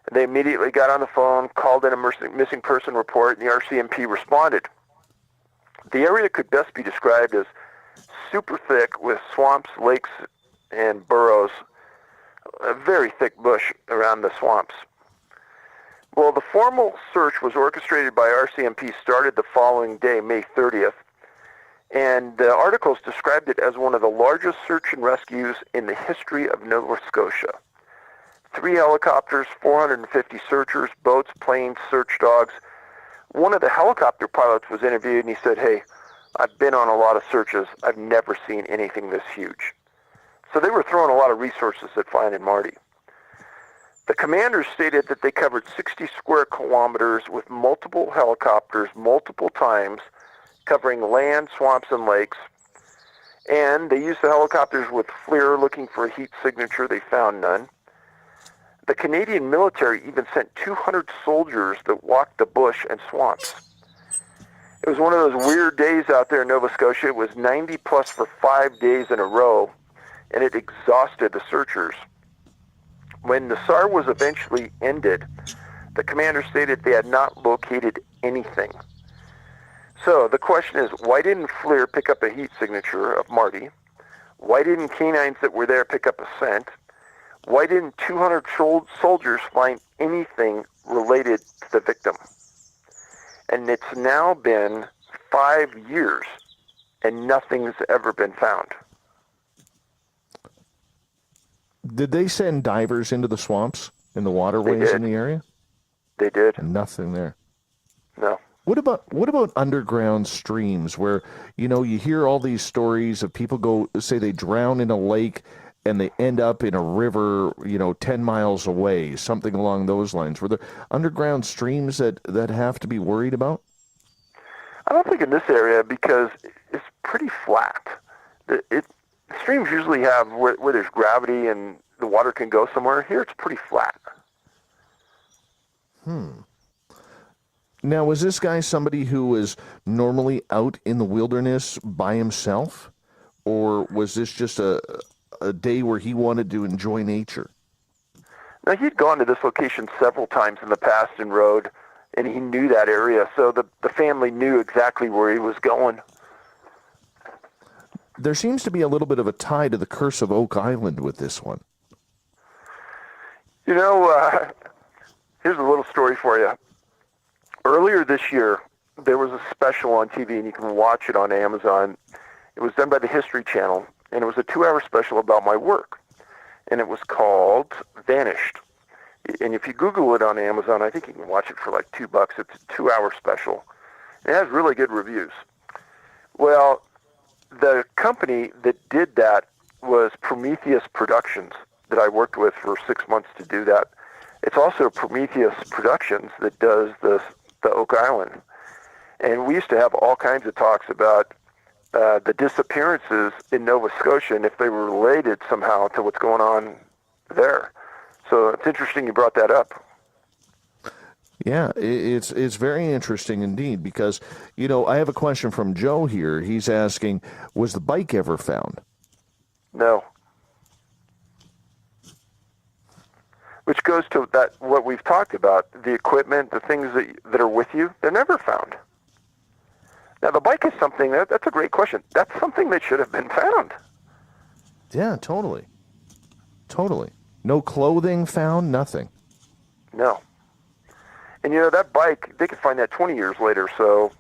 And they immediately got on the phone, called in a missing person report, and the RCMP responded. The area could best be described as super thick with swamps, lakes, and burrows, a very thick bush around the swamps. Well, the formal search was orchestrated by RCMP, started the following day, May 30th, and the articles described it as one of the largest search and rescues in the history of Nova Scotia. 3 helicopters, 450 searchers, boats, planes, search dogs. One of the helicopter pilots was interviewed, and he said, "Hey, I've been on a lot of searches. I've never seen anything this huge." So they were throwing a lot of resources at finding Marty. The commanders stated that they covered 60 square kilometers with multiple helicopters multiple times, covering land, swamps, and lakes. And they used the helicopters with FLIR looking for a heat signature. They found none. The Canadian military even sent 200 soldiers that walked the bush and swamps. It was one of those weird days out there in Nova Scotia. It was 90 plus for 5 days in a row, and it exhausted the searchers. When the SAR was eventually ended, the commander stated they had not located anything. So the question is, why didn't FLIR pick up a heat signature of Marty? Why didn't canines that were there pick up a scent? Why didn't 200 soldiers find anything related to the victim? And it's now been 5 years, and nothing's ever been found. Did they send divers into the swamps and the waterways in the area? They did. And nothing there. No. What about underground streams where, you hear all these stories of people go, say they drown in a lake and they end up in a river, 10 miles away, something along those lines? Were there underground streams that have to be worried about? I don't think in this area because it's pretty flat. Streams usually have where there's gravity and the water can go somewhere. Here it's pretty flat. Now, was this guy somebody who was normally out in the wilderness by himself? Or was this just a day where he wanted to enjoy nature? Now, he'd gone to this location several times in the past and rode, and he knew that area, so the family knew exactly where he was going. There seems to be a little bit of a tie to the curse of Oak Island with this one. Here's a little story for you. Earlier this year, there was a special on TV, and you can watch it on Amazon. It was done by the History Channel, and it was a 2-hour special about my work, and it was called Vanished. And if you Google it on Amazon, I think you can watch it for like $2. It's a 2-hour special. It has really good reviews. Well, the company that did that was Prometheus Productions that I worked with for 6 months to do that. It's also Prometheus Productions that does the Oak Island. And we used to have all kinds of talks about the disappearances in Nova Scotia and if they were related somehow to what's going on there. So it's interesting you brought that up. Yeah, it's very interesting indeed because, I have a question from Joe here. He's asking, was the bike ever found? No. Which goes to what we've talked about, the equipment, the things that are with you, they're never found. Now, the bike is something, that's a great question. That's something that should have been found. Yeah, totally. Totally. No clothing found, nothing. No. And that bike, they could find that 20 years later, so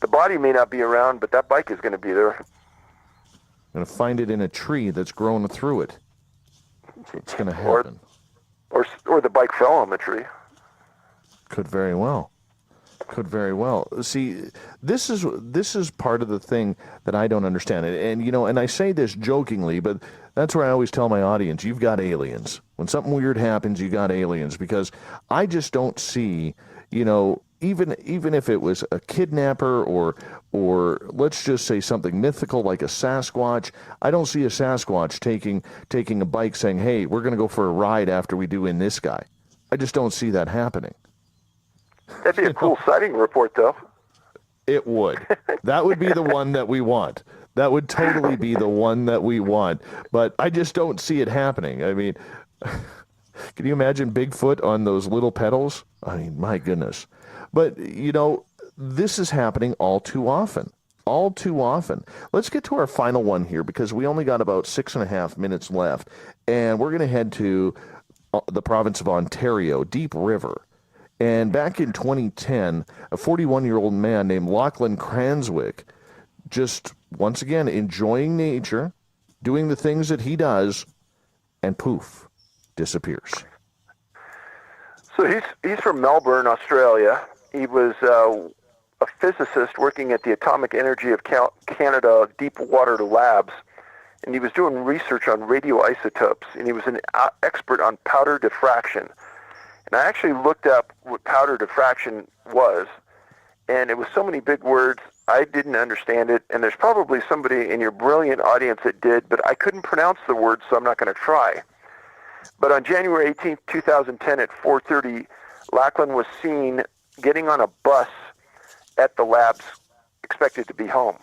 the body may not be around, but that bike is going to be there. Going to find it in a tree that's grown through it. So it's going to happen. Or the bike fell on the tree. Could very well. See, this is part of the thing that I don't understand. And I say this jokingly, but that's where I always tell my audience, you've got aliens. When something weird happens, you got aliens, because I just don't see, even if it was a kidnapper or let's just say something mythical like a Sasquatch, I don't see a Sasquatch taking a bike saying, "Hey, we're going to go for a ride after we do in this guy." I just don't see that happening. That'd be a cool sighting report, though. It would. That would be the one that we want. That would totally be the one that we want. But I just don't see it happening. I mean, can you imagine Bigfoot on those little pedals? I mean, my goodness. But, this is happening all too often. All too often. Let's get to our final one here because we only got about 6.5 minutes left. And we're going to head to the province of Ontario, Deep River. And back in 2010, a 41-year-old man named Lachlan Cranswick, just once again enjoying nature, doing the things that he does, and poof, disappears. So he's from Melbourne, Australia. He was a physicist working at the Atomic Energy of Canada Deep Water Labs, and he was doing research on radioisotopes, and he was an expert on powder diffraction. And I actually looked up what powder diffraction was, and it was so many big words, I didn't understand it, and there's probably somebody in your brilliant audience that did, but I couldn't pronounce the word, so I'm not going to try. But on January 18th, 2010 at 4:30, Lachlan was seen getting on a bus at the labs, expected to be home.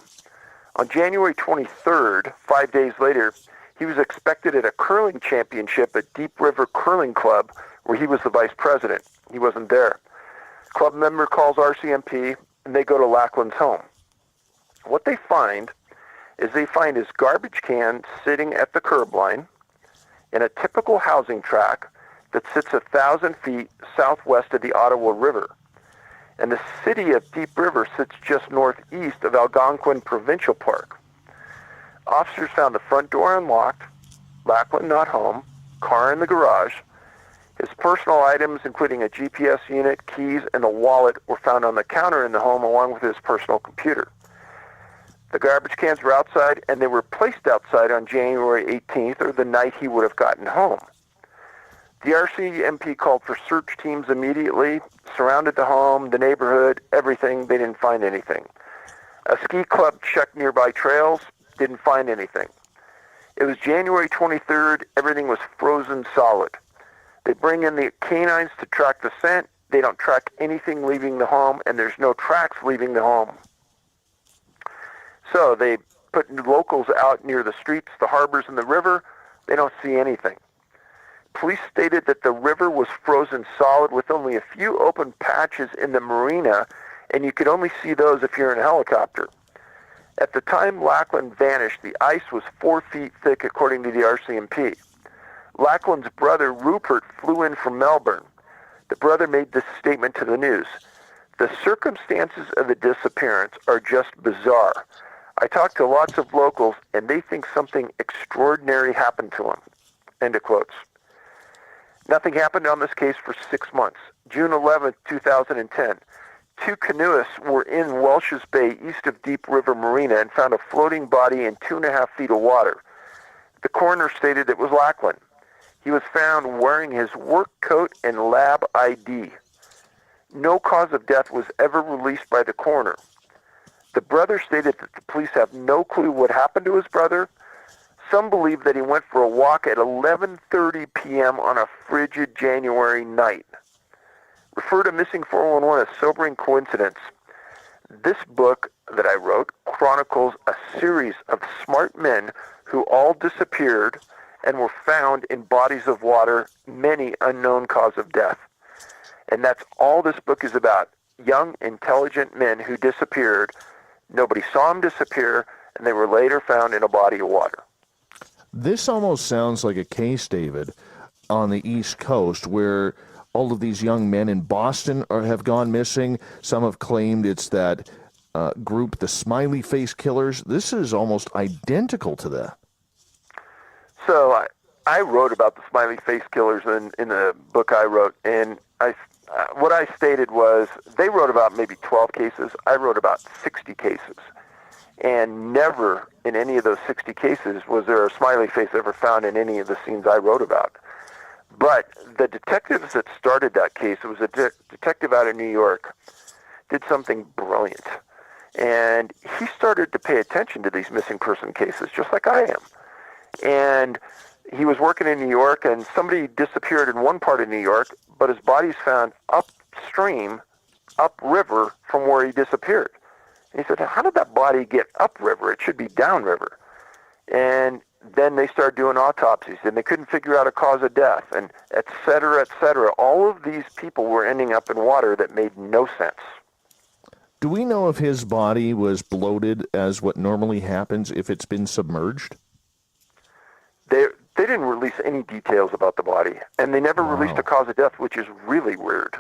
On January 23rd, 5 days later, he was expected at a curling championship at Deep River Curling Club, where he was the vice president. He wasn't there. Club member calls RCMP, and they go to Lachlan's home. What they find is his garbage can sitting at the curb line in a typical housing tract that sits 1,000 feet southwest of the Ottawa River. And the city of Deep River sits just northeast of Algonquin Provincial Park. Officers found the front door unlocked, Lachlan not home, car in the garage. His personal items, including a GPS unit, keys, and a wallet, were found on the counter in the home along with his personal computer. The garbage cans were outside, and they were placed outside on January 18th, or the night he would have gotten home. The RCMP called for search teams immediately, surrounded the home, the neighborhood, everything. They didn't find anything. A ski club checked nearby trails, didn't find anything. It was January 23rd, everything was frozen solid. They bring in the canines to track the scent. They don't track anything leaving the home, and there's no tracks leaving the home. So they put locals out near the streets, the harbors, and the river. They don't see anything. Police stated that the river was frozen solid with only a few open patches in the marina, and you could only see those if you're in a helicopter. At the time Lachlan vanished, the ice was 4 feet thick, according to the RCMP. Lachlan's brother, Rupert, flew in from Melbourne. The brother made this statement to the news. The circumstances of the disappearance are just bizarre. I talked to lots of locals, and they think something extraordinary happened to him. End of quotes. Nothing happened on this case for 6 months. June 11, 2010. Two canoeists were in Welsh's Bay east of Deep River Marina and found a floating body in 2.5 feet of water. The coroner stated it was Lachlan. He was found wearing his work coat and lab ID. No cause of death was ever released by the coroner. The brother stated that the police have no clue what happened to his brother. Some believe that he went for a walk at 11:30 p.m. on a frigid January night. Refer to Missing 411 as sobering coincidence. This book that I wrote chronicles a series of smart men who all disappeared and were found in bodies of water, many unknown cause of death. And that's all this book is about. Young, intelligent men who disappeared. Nobody saw them disappear, and they were later found in a body of water. This almost sounds like a case, David, on the East Coast where all of these young men in Boston have gone missing. Some have claimed it's that group, the Smiley Face Killers. This is almost identical to that. So I wrote about the Smiley Face Killers in the book I wrote, and what I stated was they wrote about maybe 12 cases. I wrote about 60 cases. And never in any of those 60 cases was there a smiley face ever found in any of the scenes I wrote about. But the detectives that started that case, it was a detective out of New York, did something brilliant. And he started to pay attention to these missing person cases, just like I am. And he was working in New York, and somebody disappeared in one part of New York, but his body's found upstream, upriver from where he disappeared. And he said, how did that body get upriver? It should be downriver. And then they started doing autopsies, and they couldn't figure out a cause of death, and et cetera, et cetera. All of these people were ending up in water that made no sense. Do we know if his body was bloated as what normally happens if it's been submerged? They didn't release any details about the body, and they never released a cause of death, which is really weird.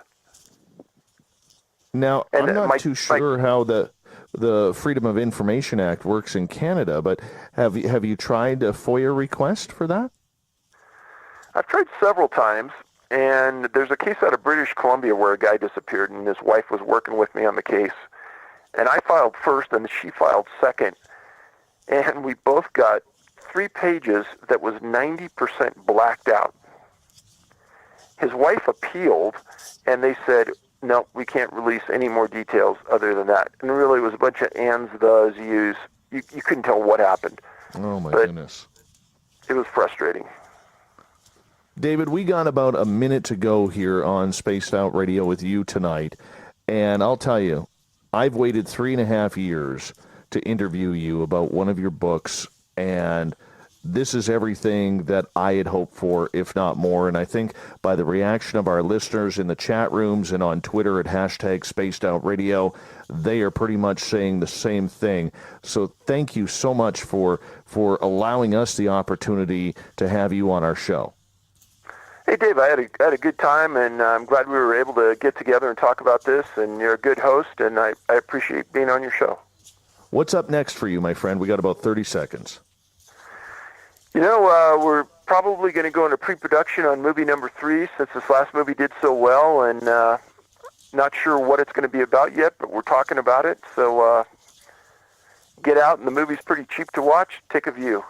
Now, I'm not too sure how the Freedom of Information Act works in Canada, but have you tried a FOIA request for that? I've tried several times, and there's a case out of British Columbia where a guy disappeared, and his wife was working with me on the case. And I filed first, and she filed second, and we both got 3 pages that was 90% blacked out. His wife appealed, and they said, no, we can't release any more details other than that. And really, it was a bunch of ands, thes, yous. You couldn't tell what happened. Oh, my goodness. It was frustrating. David, we got about a minute to go here on Spaced Out Radio with you tonight. And I'll tell you, I've waited 3.5 years to interview you about one of your books, and this is everything that I had hoped for, if not more. And I think by the reaction of our listeners in the chat rooms and on Twitter at #SpacedOutRadio, they are pretty much saying the same thing. So thank you so much for allowing us the opportunity to have you on our show. Hey, Dave, I had a good time, and I'm glad we were able to get together and talk about this, and you're a good host, and I appreciate being on your show. What's up next for you, my friend? We got about 30 seconds. You know, we're probably going to go into pre-production on movie number 3 since this last movie did so well, and not sure what it's going to be about yet, but we're talking about it. So get out, and the movie's pretty cheap to watch. Take a view.